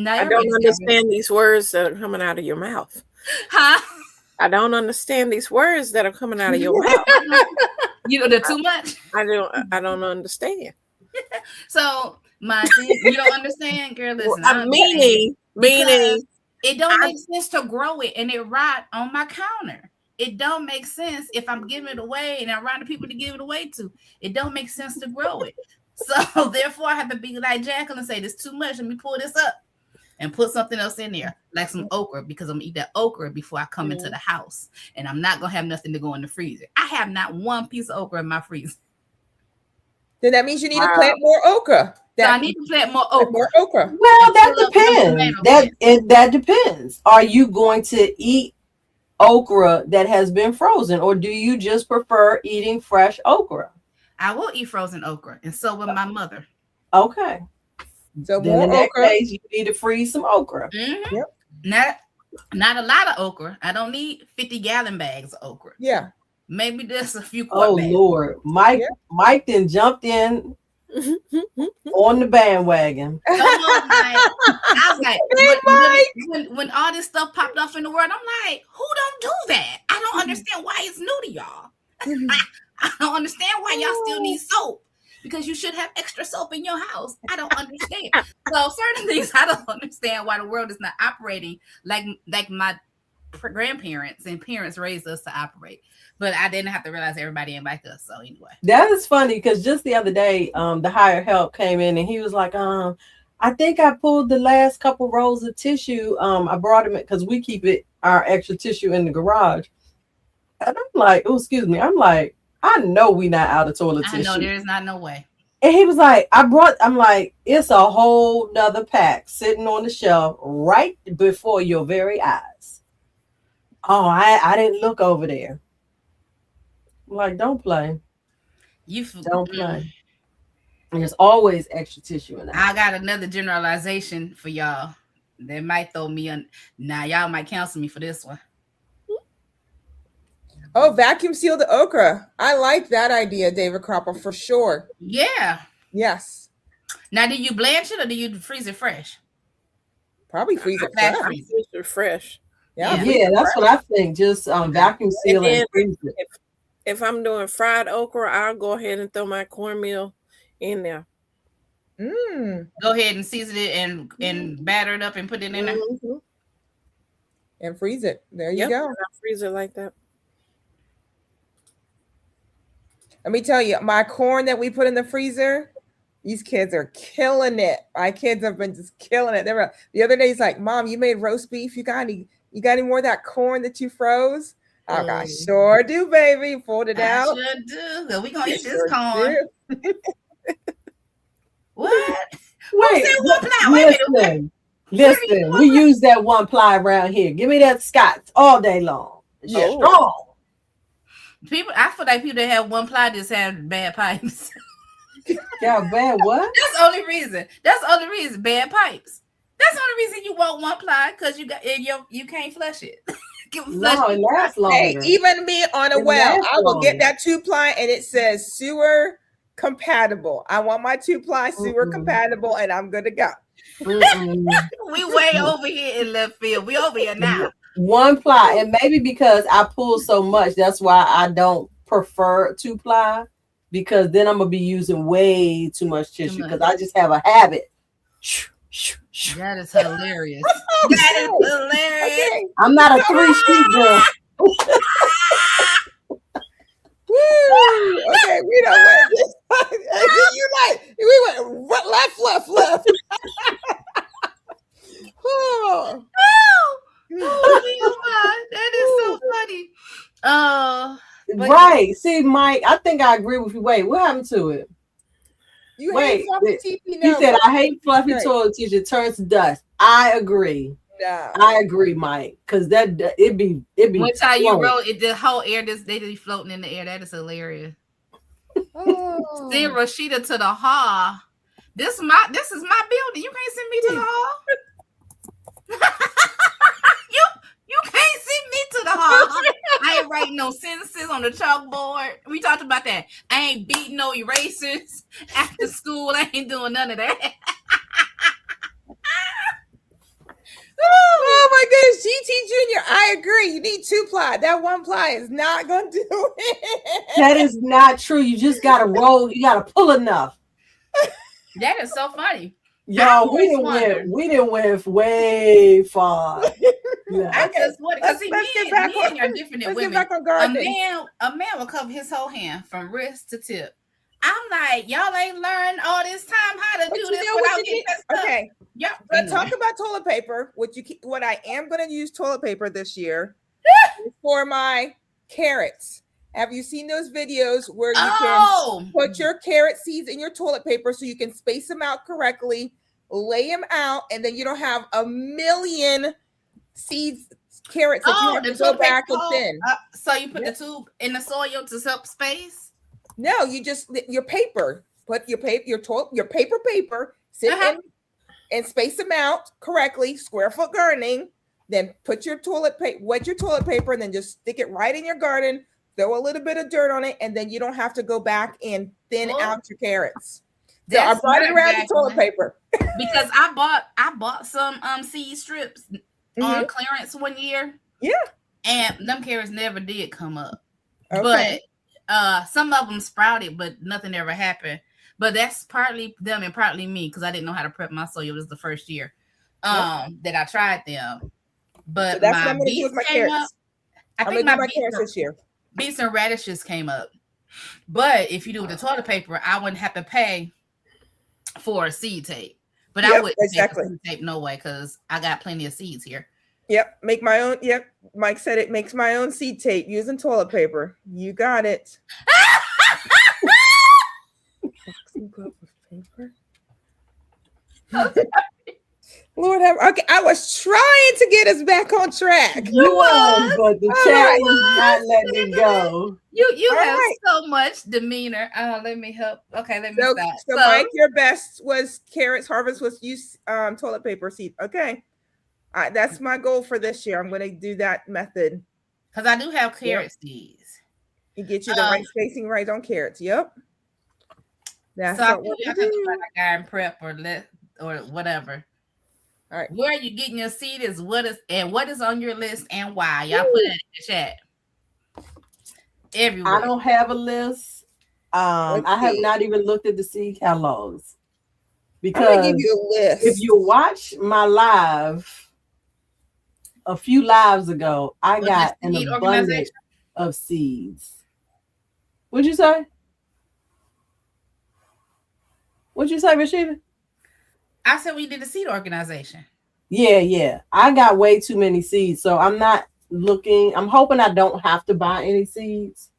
I don't understand these words that are coming out of your mouth. Huh? I don't understand these words that are coming out of your mouth. You know, they're too much. I don't understand. So my thing, you don't understand, girl. Listen, I'm meaning it don't make sense to grow it and it rot on my counter. It don't make sense if I'm giving it away and I'm around the people to give it away to. It don't make sense to grow it. So therefore, I have to be like Jacqueline and say, "This too much. Let me pull this up and put something else in there, like some okra, because I'm gonna eat that okra before I come into the house, and I'm not gonna have nothing to go in the freezer. I have not one piece of okra in my freezer. Then that means you need to plant more okra. So I need to plant more okra. Well, that depends. That depends. Are you going to eat okra that has been frozen, or do you just prefer eating fresh okra? I will eat frozen okra, and so will my mother. Okay. So then more in that okra. case, you need to freeze some okra. Mm-hmm. Yep. Not a lot of okra. I don't need 50-gallon bags of okra. Yeah. Maybe just a few quart bags. Lord, Mike then jumped in on the bandwagon. Come on, Mike. I was like, when all this stuff popped off in the world, I'm like, who don't do that? I don't understand why it's new to y'all. I don't understand why y'all still need soap, because you should have extra soap in your house. I don't understand. So certain things I don't understand why the world is not operating like my grandparents and parents raised us to operate. But I didn't have to realize everybody ain't like us. So anyway, that is funny, because just the other day, the higher help came in and he was like, I think I pulled the last couple rolls of tissue. I brought him because we keep our extra tissue in the garage. And I'm like, oh, excuse me. I'm like, I know we not out of toilet tissue. I know there is not no way. And he was like, I'm like, it's a whole nother pack sitting on the shelf right before your very eyes. Oh, I didn't look over there. I'm like, don't play. Don't play. There's always extra tissue in that. I got another generalization for y'all that might throw me on. Now y'all might cancel me for this one. Oh, vacuum seal the okra. I like that idea, David Cropper, for sure. Yeah. Yes. Now, do you blanch it or do you freeze it fresh? Probably freeze it fresh. Yeah, that's what I think. Just vacuum seal and freeze it. If I'm doing fried okra, I'll go ahead and throw my cornmeal in there. Go ahead and season it and batter it up and put it in there. And freeze it. There you go. I'll freeze it like that. Let me tell you, my corn that we put in the freezer, these kids are killing it. My kids have been just killing it. The other day, he's like, Mom, you made roast beef. You got any more of that corn that you froze? Oh, I sure do, baby. Pulled it out. Sure do. We gonna eat this corn. What? Wait, listen. We use that one ply around here. Give me that Scott's all day long. It's strong. I feel like people that have one ply just have bad pipes. Yeah, bad what? That's the only reason. Bad pipes. That's the only reason you want one ply, because you can't flush it. No, it lasts longer. Hey, even me on a well, I will get that 2-ply and it says sewer compatible. I want my 2-ply sewer compatible, and I'm good to go. We way over here in left field. We over here now. One ply, and maybe because I pull so much, that's why I don't prefer 2-ply, because then I'm gonna be using way too much tissue, because I just have a habit. That is hilarious. That is hilarious. Okay. I'm not a 3-sheet girl. Woo! Okay, we don't went this. We went left. Oh my, that is so funny. Right. See, Mike, I think I agree with you. Wait, what happened to it? You hate fluffy tissue. He said, I hate fluffy toilet tissue. It turns to dust. I agree. No. I agree, Mike. Because it'd be one time you wrote it, the whole air they be floating in the air. That is hilarious. Send Roscheeta to the hall. This is my building. You can't send me to the hall. You can't send me to the hall. I ain't writing no sentences on the chalkboard. We talked about that. I ain't beating no erasers after school. I ain't doing none of that. Oh my goodness, GT Jr. I I agree. You need 2-ply. That 1-ply is not going to do it. That is not true. You just got to roll. You got to pull enough. That is so funny. Y'all, we wondered. didn't went way far. Yeah. I just wondered because Let's get back men on- are different than let's get women. back on gardening. A man will cover his whole hand from wrist to tip. I'm like, y'all ain't learned all this time how to But do you this know what without you getting need? that stuff. Okay. Yep. Let's talk about toilet paper. What I am going to use toilet paper this year is for my carrots. Have you seen those videos where you can put your carrot seeds in your toilet paper so you can space them out correctly, lay them out, and then you don't have a million carrots that you have to go back and thin. So you put the tube in the soil to help space? No, you just your paper. Put your paper, sit in and space them out correctly, square foot gardening. Then put your wet your toilet paper, and then just stick it right in your garden. Throw a little bit of dirt on it, and then you don't have to go back and thin out your carrots. So I brought it around the toilet paper because I bought some seed strips on clearance one year. Yeah, and them carrots never did come up. Okay. But some of them sprouted, but nothing ever happened. But that's partly them and partly me because I didn't know how to prep my soil. It was the first year that I tried them. But so that's what I'm going to do with my carrots. I think my carrots this year. Beets and radishes came up. But if you do the toilet paper, I wouldn't have to pay for a seed tape. But I wouldn't pay for seed tape no way because I got plenty of seeds here. Yep, make my own. Yep, Mike said it makes my own seed tape using toilet paper. You got it. Lord have okay. I was trying to get us back on track. You was, but the chat was not letting it go. You have so much demeanor. Let me help. Okay, let me stop. So Mike, your best was carrots. Harvest was use toilet paper seed. Okay, that's my goal for this year. I'm going to do that method because I do have carrot seeds. You get you the right spacing right on carrots. Yep. That's so I have to find a garden prep or whatever. All right. Where you getting your seed is what is on your list and why. Y'all put it in the chat. Everywhere. I don't have a list. I have not even looked at the seed catalogs because I'm gonna give you a list. If you watch my live a few lives ago, I got an abundance of seeds. What'd you say? What'd you say, Roscheeta? I said we did a seed organization. Yeah. I got way too many seeds, so I'm not looking. I'm hoping I don't have to buy any seeds.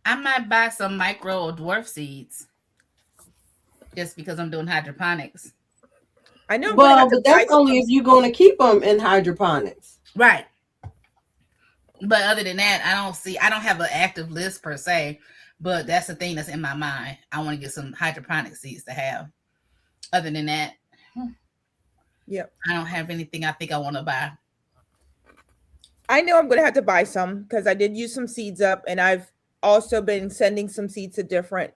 I might buy some micro or dwarf seeds just because I'm doing hydroponics. I know. Well, but that's only if you're going to keep them in hydroponics. Right. But other than that, I don't have an active list per se, but that's the thing that's in my mind. I want to get some hydroponic seeds to have. Other than that, yep, I don't have anything I think I want to buy. I know I'm going to have to buy some because I did use some seeds up, and I've also been sending some seeds to different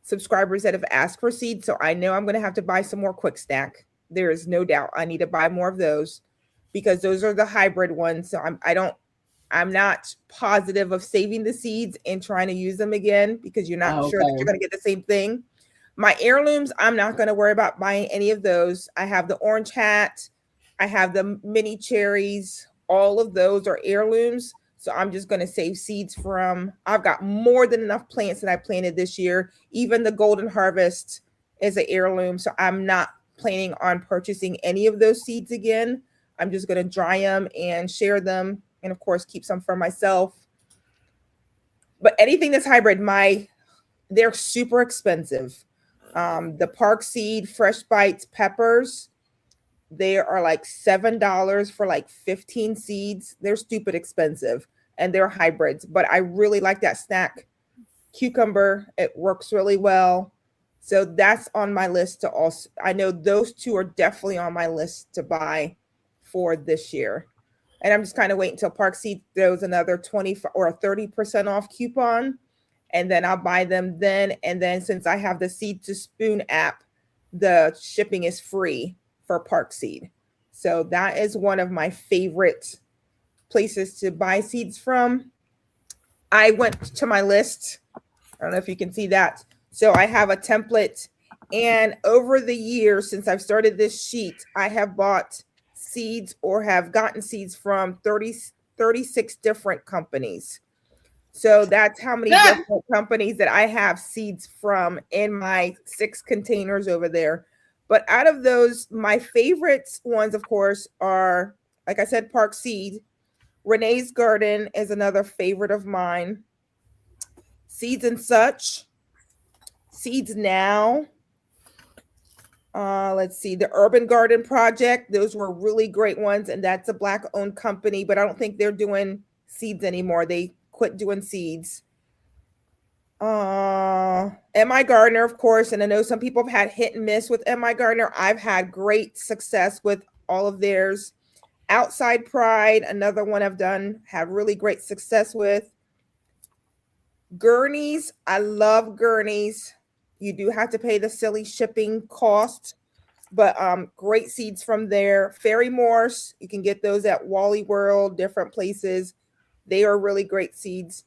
subscribers that have asked for seeds. So I know I'm going to have to buy some more quick stack. There is no doubt I need to buy more of those because those are the hybrid ones. So I'm not positive of saving the seeds and trying to use them again because you're not sure that you're going to get the same thing. My heirlooms, I'm not going to worry about buying any of those. I have the orange hat. I have the mini cherries. All of those are heirlooms. So I'm just going to save seeds from, I've got more than enough plants that I planted this year. Even the golden harvest is an heirloom. So I'm not planning on purchasing any of those seeds again. I'm just going to dry them and share them. And of course, keep some for myself. But anything that's hybrid, they're super expensive. The Park Seed Fresh Bites peppers, they are like $7 for like 15 seeds. They're stupid expensive and they're hybrids, but I really like that snack cucumber. It works really well. So that's on my list to also, I know those two are definitely on my list to buy for this year. And I'm just kind of waiting until Park Seed throws another 20 or a 30% off coupon. And then I'll buy them then. And then since I have the Seed to Spoon app, the shipping is free for Park Seed. So that is one of my favorite places to buy seeds from. I went to my list. I don't know if you can see that. So I have a template. And over the years, since I've started this sheet, I have bought seeds or have gotten seeds from 36 different companies. So that's how many different companies that I have seeds from in my 6 containers over there. But out of those, my favorite ones, of course, are, like I said, Park Seed. Renee's Garden is another favorite of mine. Seeds and Such. Seeds Now. Let's see, the Urban Garden Project. Those were really great ones, and that's a Black-owned company, but I don't think they're doing seeds anymore. They quit doing seeds. MI Gardner, of course, and I know some people have had hit and miss with MI Gardner. I've had great success with all of theirs. Outside Pride, another one I've done, had really great success with. Gurney's, I love Gurney's. You do have to pay the silly shipping cost, but great seeds from there. Fairy Morse, you can get those at Wally World, different places. They are really great seeds.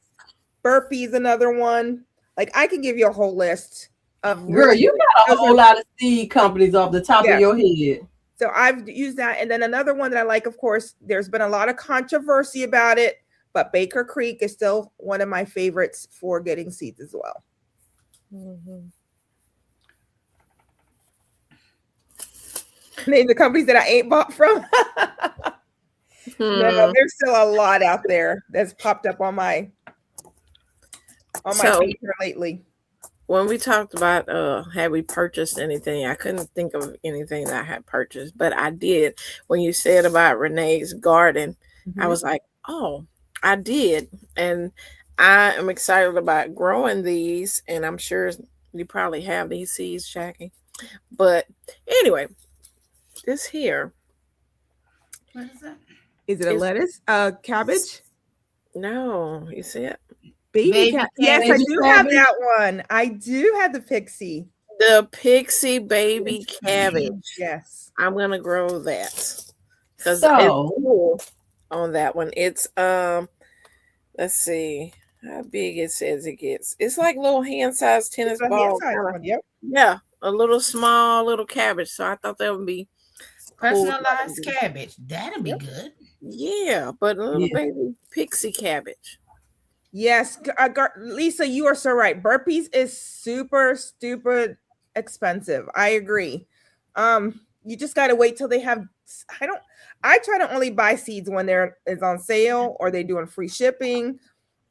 Burpee's another one. Like, I can give you a whole list of. Girl, you got a whole lot of seed companies off the top of your head. So I've used that. And then another one that I like, of course, there's been a lot of controversy about it, but Baker Creek is still one of my favorites for getting seeds as well. Mm-hmm. Name the companies that I ain't bought from. No, there's still a lot out there that's popped up on my page lately. When we talked about had we purchased anything, I couldn't think of anything that I had purchased, but I did. When you said about Renee's Garden, I was like, oh, I did. And I am excited about growing these, and I'm sure you probably have these seeds, Jackie. But anyway, this here. What is that? Is it a lettuce? Cabbage? No, you see it? Baby cabbage. Yes, I do have that one. I do have the pixie. The pixie baby cabbage. Yes. I'm gonna grow that. Because it's cool on that one. It's let's see how big it says it gets. It's like little hand-sized tennis ball. Yep. Yeah, a little small little cabbage. So I thought that would be personalized cabbage. That'd be good. Yeah, but a little baby pixie cabbage. Yes, Lisa, you are so right. Burpees is super stupid expensive. I agree. You just got to wait till they have. I try to only buy seeds when it's on sale or they doing free shipping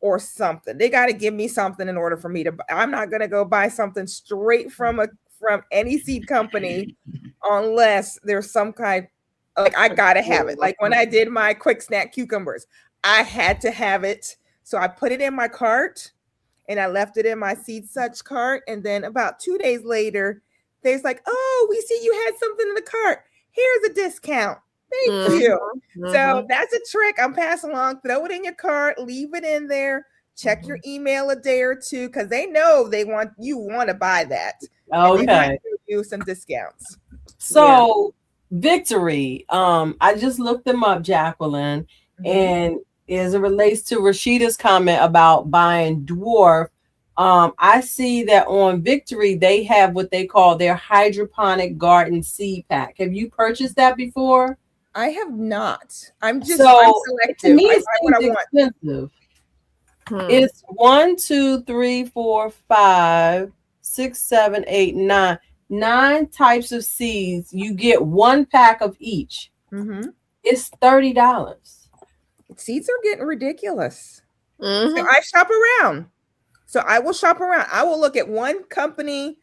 or something. They got to give me something in order for me to. I'm not gonna go buy something straight from any seed company unless there's some kind. Like, I gotta have it. Like when I did my quick snack cucumbers, I had to have it. So I put it in my cart and I left it in my Seed Such cart. And then about 2 days later, there's like, oh, we see you had something in the cart. Here's a discount. Thank you. So that's a trick I'm passing along. Throw it in your cart, leave it in there, check your email a day or two, because they know you want to buy that. Okay. Give you some discounts. So Victory, I just looked them up, Jacqueline, and as it relates to Rosheeta's comment about buying dwarf, I see that on Victory they have what they call their hydroponic garden seed pack. Have you purchased that before? I have not. I'm selective. To me, it's expensive. It's 1, 2, 3, 4, 5, 6, 7, 8, 9. 9 types of seeds. You get 1 pack of each. It's $30. Seeds are getting ridiculous. So I shop around. So I will shop around. I will look at one company,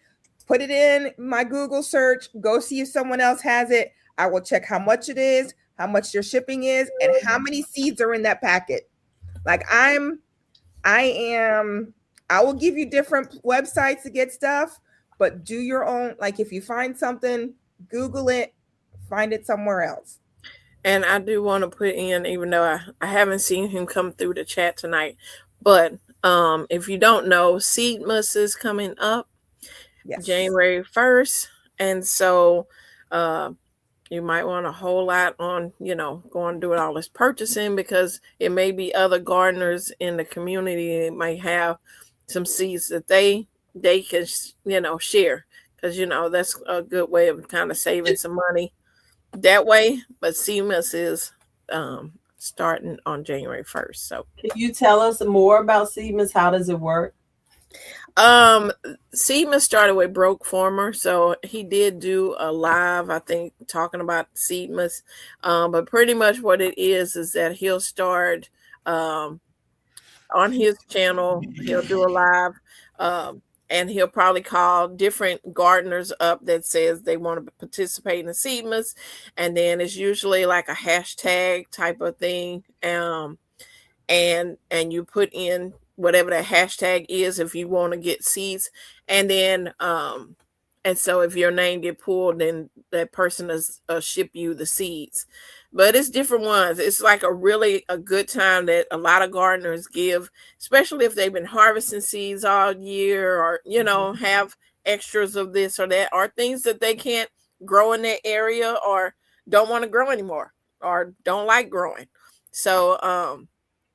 put it in my Google search, go see if someone else has it. I will check how much it is, how much their shipping is, and how many seeds are in that packet. Like I will give you different websites to get stuff, but do your own. Like if you find something, Google it, find it somewhere else. And I do want to put in, even though I haven't seen him come through the chat tonight, but if you don't know, Seedmas is coming up January 1st. And so You might want a whole lot on, going and doing all this purchasing, because it may be other gardeners in the community that might have some seeds that they can, share, because, that's a good way of kind of saving some money that way. But Seedmas is starting on January 1st. So can you tell us more about Seedmas? How does it work? Seedmas started with Broke Farmer, so he did do a live, I think, talking about Seedmas. But pretty much what it is that he'll start on his channel. He'll do a live, and he'll probably call different gardeners up that says they want to participate in Seedmas, and then it's usually like a hashtag type of thing. And you put in whatever that hashtag is if you want to get seeds, and then and so if your name get pulled, then that person is ship you the seeds. But it's different ones. It's like a good time that a lot of gardeners give, especially if they've been harvesting seeds all year, or have extras of this or that, or things that they can't grow in that area, or don't want to grow anymore, or don't like growing. So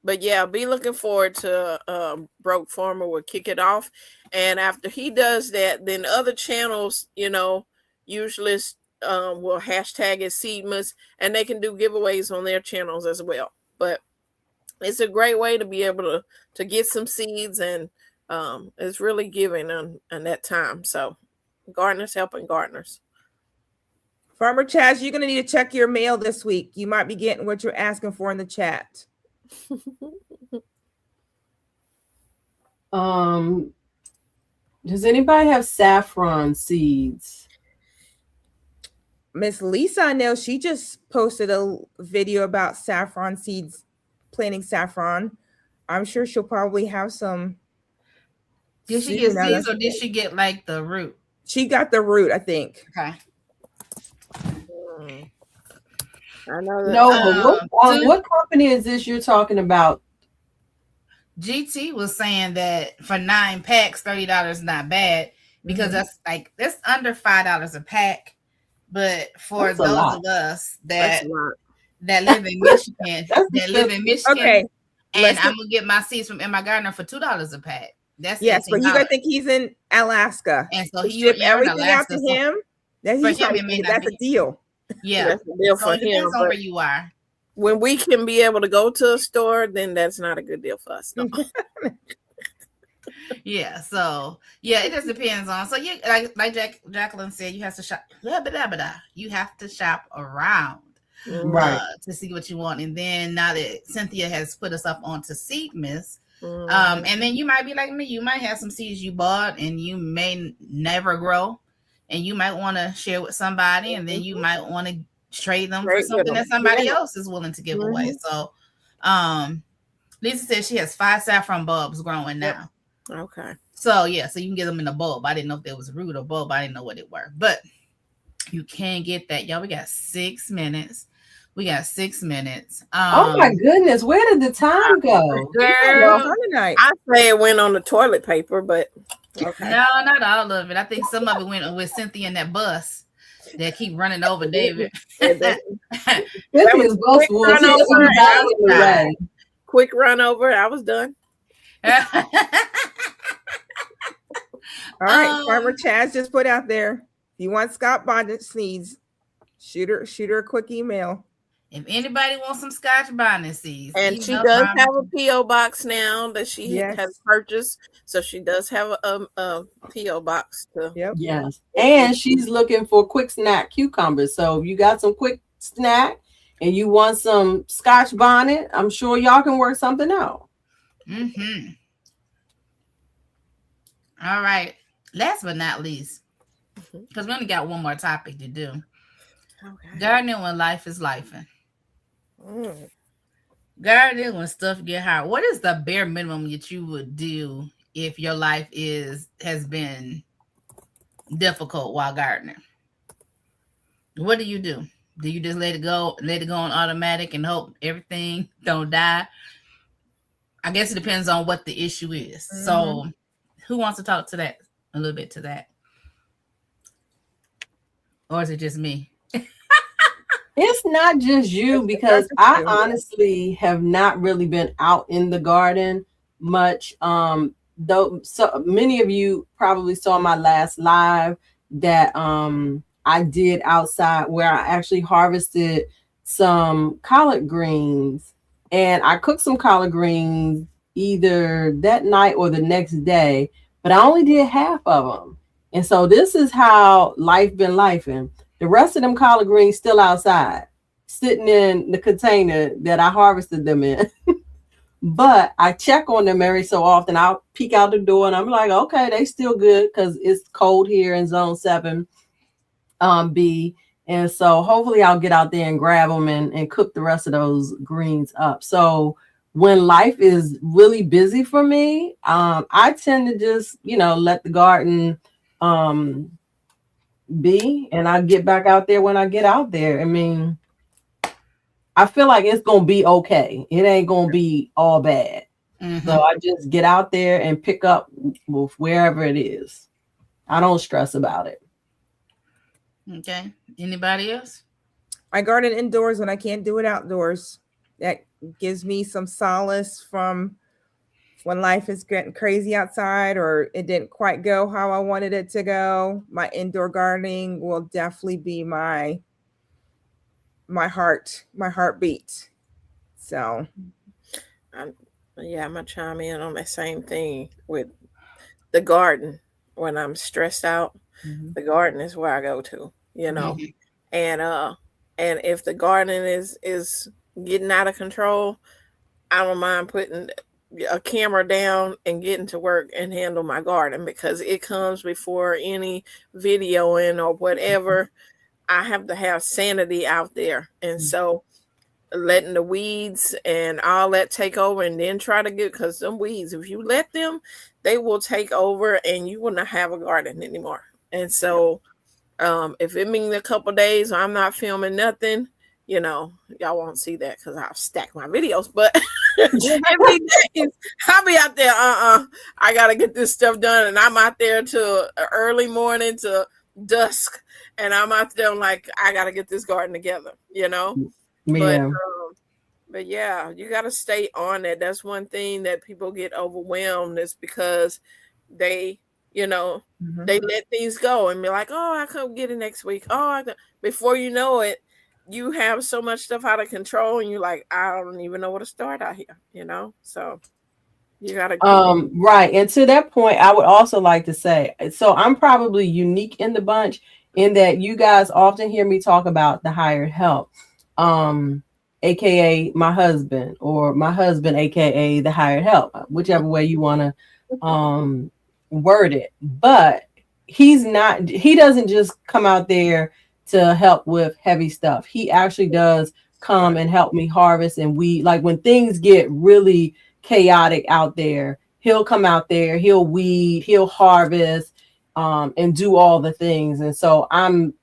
but yeah, be looking forward to Broke Farmer will kick it off. And after he does that, then other channels, usually will hashtag it Seedmas, and they can do giveaways on their channels as well. But it's a great way to be able to get some seeds, and it's really giving on that time. So gardeners helping gardeners. Farmer Chaz, you're going to need to check your mail this week. You might be getting what you're asking for in the chat. Does anybody have saffron seeds? Miss Lisa, I know she just posted a video about saffron seeds, planting saffron. I'm sure she'll probably have some. Did she get seeds, or did she get like the root? She got the root, I think. Okay. I know that. No, but what company is this you're talking about? GT was saying that for 9 packs, $30 is not bad, because that's under $5 a pack. But for That's those of us that live in Michigan, okay, and I'm gonna get my seeds from my gardener for $2 a pack. That's yes, but you gotta think he's in Alaska, and so he ship everything out to him. That's a deal. Yeah, that's a deal so for it depends him. on where you are. When we can be able to go to a store, then that's not a good deal for us. No. Yeah, so yeah, it just depends on. So you like Jacqueline said, you have to shop. You have to shop around, right, to see what you want. And then now that Cynthia has put us up onto Seedmas, and then you might be like me. You might have some seeds you bought and you may never grow, and you might want to share with somebody, and then you might want to trade them for something that somebody else is willing to give away. So, Lisa said she has 5 saffron bulbs growing now. Okay. So yeah, so you can get them in a bulb. I didn't know if there was a root or bulb. I didn't know what it were, but you can get that. Y'all, we got 6 minutes. Oh my goodness, where did the time go? Girl, I say it went on the toilet paper, but okay. No, not all of it. I think some of it went with Cynthia and that bus that keep running over David. Cynthia's bus was quick run over. I was done. All right, Farmer Chaz just put out there. If you want Scott Bonnet seeds, shoot her a quick email. If anybody wants some Scotch bonnet seeds, and she does have a PO box now that she has purchased, so she does have a PO box too. Yes, and she's looking for quick snack cucumbers. So if you got some quick snack and you want some Scotch bonnet, I'm sure y'all can work something out. All right. Last but not least, because we only got one more topic to do. Okay. Gardening when life is lifing. Gardening when stuff get hard. What is the bare minimum that you would do if your life has been difficult while gardening? What do you do? Do you just let it go on automatic and hope everything don't die? I guess it depends on what the issue is. So who wants to talk to that a little bit to that? Or is it just me? It's not just you, It's because not just I you. honestly have not really been out in the garden much. Though so many of you probably saw my last live that I did outside, where I actually harvested some collard greens, and I cooked some collard greens either that night or the next day, but I only did half of them. And so this is how life been lifing. The rest of them collard greens still outside, sitting in the container that I harvested them in. But I check on them every so often. I'll peek out the door and I'm like, okay, they still good because it's cold here in zone 7 B. And so hopefully I'll get out there and grab them and cook the rest of those greens up. So when life is really busy for me, I tend to just, let the garden be, and I get back out there when I get out there. I mean, I feel like it's gonna be okay. It ain't gonna be all bad. Mm-hmm. So I just get out there and pick up with wherever it is. I don't stress about it. Okay. Anybody else? I garden indoors when I can't do it outdoors. That gives me some solace from when life is getting crazy outside or it didn't quite go how I wanted it to go. My indoor gardening will definitely be my heartbeat. So yeah, I'm gonna chime in on that same thing with the garden. When I'm stressed out, the garden is where I go to, Mm-hmm. and if the garden is getting out of control, I don't mind putting a camera down and getting to work and handle my garden, because it comes before any videoing or whatever. I have to have sanity out there, and so letting the weeds and all that take over, and then try to get, because some weeds, if you let them, they will take over and you will not have a garden anymore. And so if it means a couple days I'm not filming nothing, y'all won't see that because I've stacked my videos. But every day I'll be out there. I gotta get this stuff done, and I'm out there till early morning to dusk, and I'm out there like I gotta get this garden together. But Yeah. but yeah, you got to stay on it. That's one thing that people get overwhelmed, is because they, they let things go and be like, "Oh, I could get it next week." Before you know it, you have so much stuff out of control, and you're like, "I don't even know where to start out here." So you got to keep. Right. And to that point, I would also like to say, so I'm probably unique in the bunch in that you guys often hear me talk about the hired help, aka my husband, or my husband, aka the hired help, whichever way you want to word it. But he doesn't just come out there to help with heavy stuff. He actually does come and help me harvest and weed. Like when things get really chaotic out there, he'll come out there, he'll weed, he'll harvest, and do all the things. And so I'm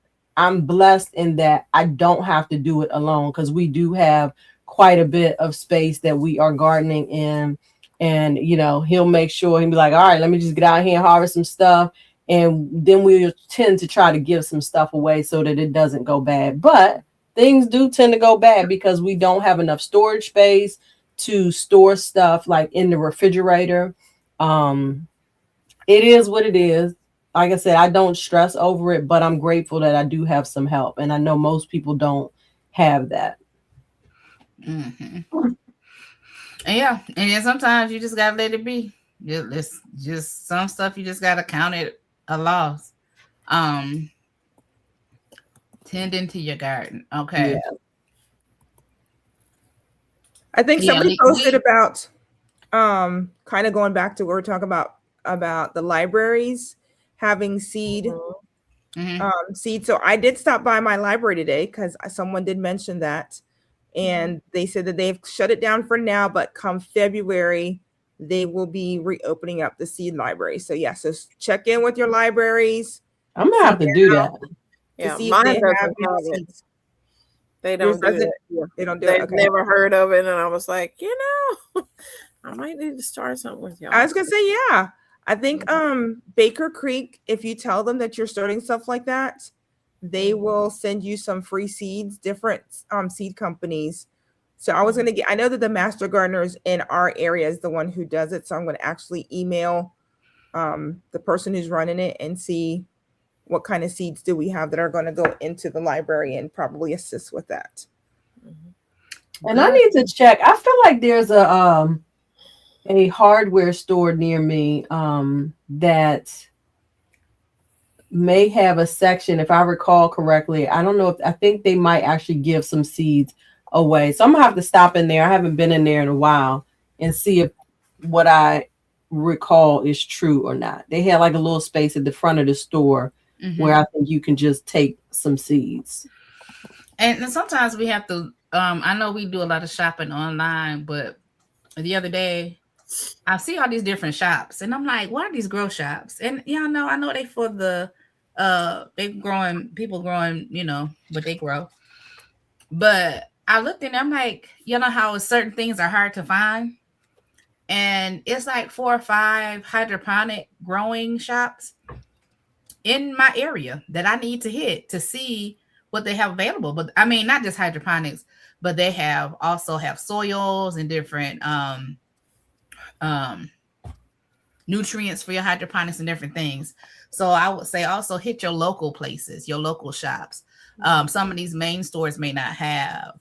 blessed in that I don't have to do it alone, because we do have quite a bit of space that we are gardening in. And he'll make sure, he'll be like, all right, let me just get out here and harvest some stuff. And then we tend to try to give some stuff away so that it doesn't go bad. But things do tend to go bad because we don't have enough storage space to store stuff like in the refrigerator. It is what it is. Like I said, I don't stress over it, but I'm grateful that I do have some help. And I know most people don't have that. Mm-hmm. Yeah. And then sometimes you just gotta let it be. Just some stuff you just gotta count it a loss. Tending to your garden. Okay. Yeah. I think somebody posted about kind of going back to what we're talking about the libraries having seed. Seed. So I did stop by my library today because someone did mention that, and they said that they've shut it down for now, but come February they will be reopening up the seed library. So yeah, so check in with your libraries. I'm gonna have to do that. Yeah, see mine if they doesn't have have it. seeds. They don't do it. They don't do it. They've Okay. never heard of it, and I was like, I might need to start something with y'all. I was gonna say, yeah. I think Baker Creek, if you tell them that you're starting stuff like that, they will send you some free seeds, different seed companies. So I was going to get, I know that the master gardeners in our area is the one who does it. So I'm going to actually email the person who's running it and see what kind of seeds do we have that are going to go into the library and probably assist with that. And I need to check. I feel like there's a hardware store near me that may have a section, if I recall correctly. I don't know if, I think they might actually give some seeds away. So I'm gonna have to stop in there. I haven't been in there in a while and see if what I recall is true or not. They had like a little space at the front of the store where I think you can just take some seeds. And sometimes we have to, I know we do a lot of shopping online, but the other day I see all these different shops and I'm like, what are these grow shops? And I know they for the people growing, what they grow. But I looked in, I'm like, how certain things are hard to find. And it's like 4 or 5 hydroponic growing shops in my area that I need to hit to see what they have available. But I mean, not just hydroponics, but they also have soils and different nutrients for your hydroponics and different things. So I would say also hit your local places, your local shops. Some of these main stores may not have,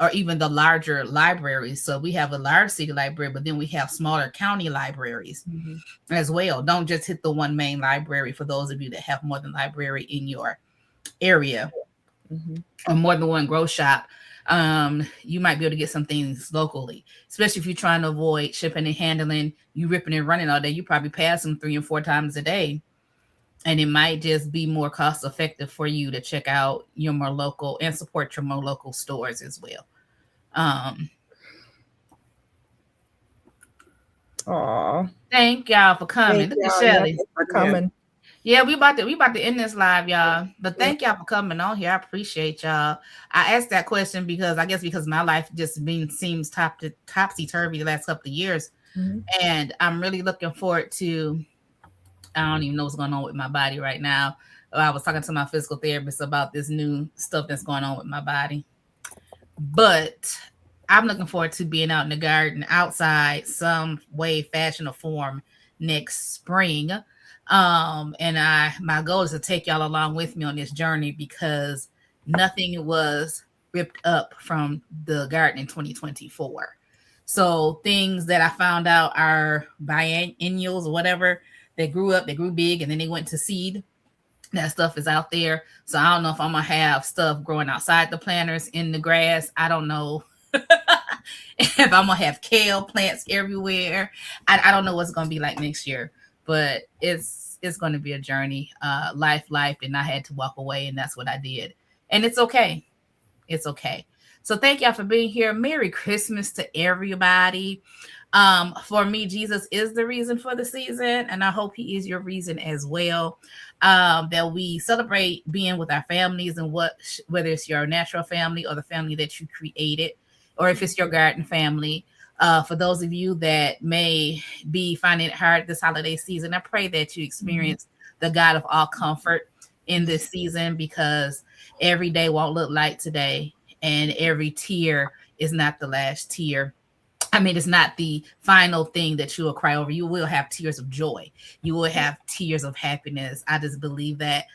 or even the larger libraries. So we have a large city library, but then we have smaller county libraries as well. Don't just hit the one main library for those of you that have more than library in your area or more than one grow shop. You might be able to get some things locally, especially if you're trying to avoid shipping and handling. You ripping and running all day, you probably pass them 3 and 4 times a day. And it might just be more cost effective for you to check out your more local and support your more local stores as well. Thank y'all for coming. Look at Shelly. For coming. Yeah, we about to end this live, y'all. But thank y'all for coming on here. I appreciate y'all. I asked that question because my life just seems topsy-turvy the last couple of years. And I'm really looking forward to, I don't even know what's going on with my body right now. I was talking to my physical therapist about this new stuff that's going on with my body. But I'm looking forward to being out in the garden, outside, some way, fashion, or form next spring. And my goal is to take y'all along with me on this journey because nothing was ripped up from the garden in 2024. So things that I found out are biennials or whatever, they grew up, they grew big, and then they went to seed. That stuff is out there. So I don't know if I'm going to have stuff growing outside the planters in the grass. I don't know if I'm going to have kale plants everywhere. I don't know what's going to be like next year, but it's going to be a journey. Life, and I had to walk away, and that's what I did. And it's okay. It's okay. So thank y'all for being here. Merry Christmas to everybody. For me, Jesus is the reason for the season, and I hope he is your reason as well. That we celebrate being with our families and whether it's your natural family or the family that you created, or if it's your garden family. For those of you that may be finding it hard this holiday season, I pray that you experience the God of all comfort in this season, because every day won't look like today, and every tear is not the last tear. I mean, it's not the final thing that you will cry over. You will have tears of joy. You will have tears of happiness. I just believe that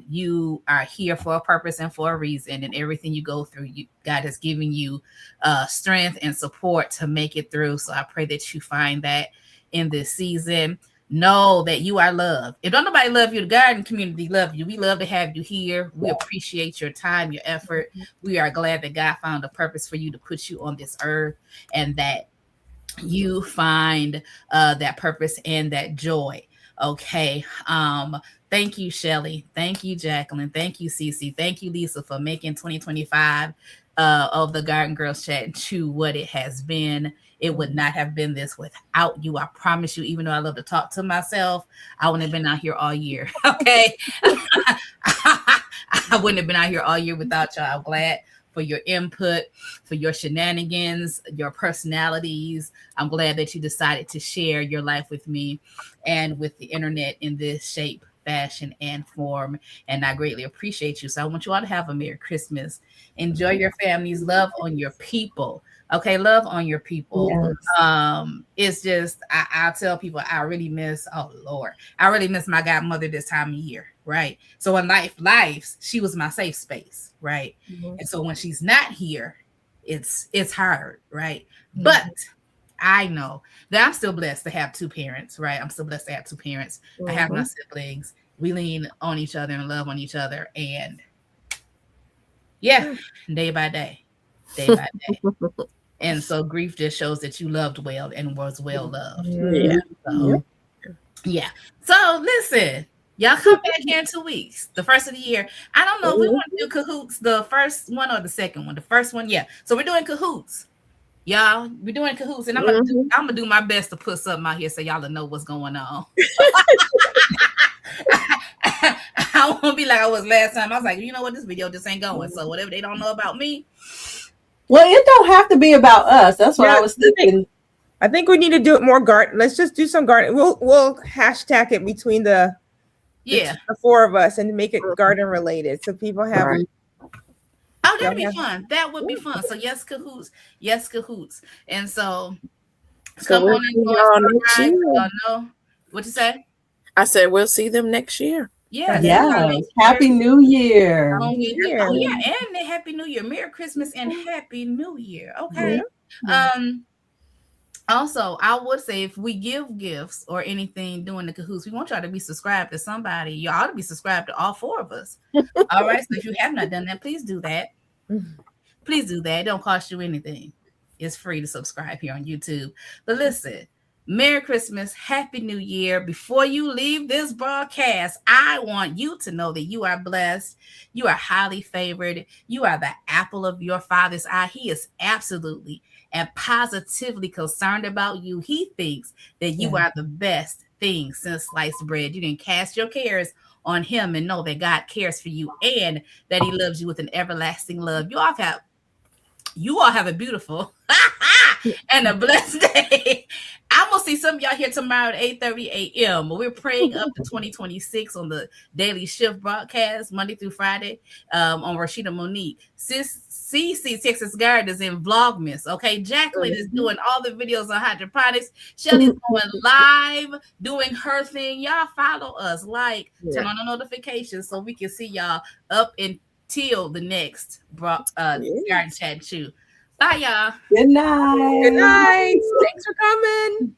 you are here for a purpose and for a reason. And everything you go through, God has given you strength and support to make it through. So I pray that you find that in this season. Know that you are loved. If don't nobody love you, the garden community love you. We love to have you here. We appreciate your time, your effort. We are glad that God found a purpose for you to put you on this earth, and that you find that purpose and that joy. Okay. Thank you, Shelly. Thank you, Jacqueline. Thank you, CiCi. Thank you, Lisa, for making 2025 of the Garden Girls Chat to what it has been. It would not have been this without you. I promise you, even though I love to talk to myself, I wouldn't have been out here all year. Okay. I wouldn't have been out here all year without y'all. I'm glad for your input, for your shenanigans, your personalities. I'm glad that you decided to share your life with me and with the internet in this shape, fashion, and form. And I greatly appreciate you. So I want you all to have a Merry Christmas. Enjoy your families. Love on your people. Okay, love on your people. Yes. It's just I'll tell people I really miss, oh Lord, I really miss my godmother this time of year, right? So when lives, she was my safe space, right? Mhm. And so when she's not here, it's hard, right? But I know that I'm still blessed to have two parents, right? I'm still blessed to have two parents. I have my siblings. We lean on each other and love on each other. And yeah, day by day, day by day. And so grief just shows that you loved well and was well loved. Yeah. So, yeah. So listen, y'all come back here in 2 weeks, the first of the year. I don't know if we want to do cahoots, the first one or the second one. The first one, yeah. So we're doing cahoots. Y'all, we're doing cahoots, and I'm gonna do my best to put something out here so y'all will know what's going on. I won't be like I was last time. I was like, you know what, this video just ain't going. So whatever they don't know about me. Well, it don't have to be about us. That's what I was thinking. I think we need to do it more garden. Let's just do some garden. We'll hashtag it between the four of us and make it garden related, so people have. Right. Oh, that'd be fun. That would be fun. So yes, cahoots. Yes, cahoots. And so come we'll on see y'all next year. Y'all know what you say? I said we'll see them next year. Yeah. Yes. Happy New Year. Oh yeah, and Happy New Year. Merry Christmas and Happy New Year. Okay. Also, I would say if we give gifts or anything doing the cahoots, we want y'all to be subscribed to somebody. You ought to be subscribed to all four of us. All right. So if you have not done that, please do that. Please do that. It don't cost you anything. It's free to subscribe here on YouTube. But listen, Merry Christmas, Happy New Year. Before you leave this broadcast, I want you to know that you are blessed. You are highly favored. You are the apple of your Father's eye. He is absolutely and positively concerned about you. He thinks that you are the best thing since sliced bread. You can cast your cares on him and know that God cares for you and that he loves you with an everlasting love. You all have a beautiful and a blessed day. I'm going to see some of y'all here tomorrow at 8:30 a.m. We're praying up to 2026 on the daily shift broadcast, Monday through Friday, on Roscheeta Monique. CiCi Texas Garden is in Vlogmas. Okay, Jacqueline is doing all the videos on hydroponics. Shelly's going live, doing her thing. Y'all follow us, turn on the notifications so we can see y'all up until the next garden chat shoot. Bye, y'all. Good night. Good night. Thanks for coming.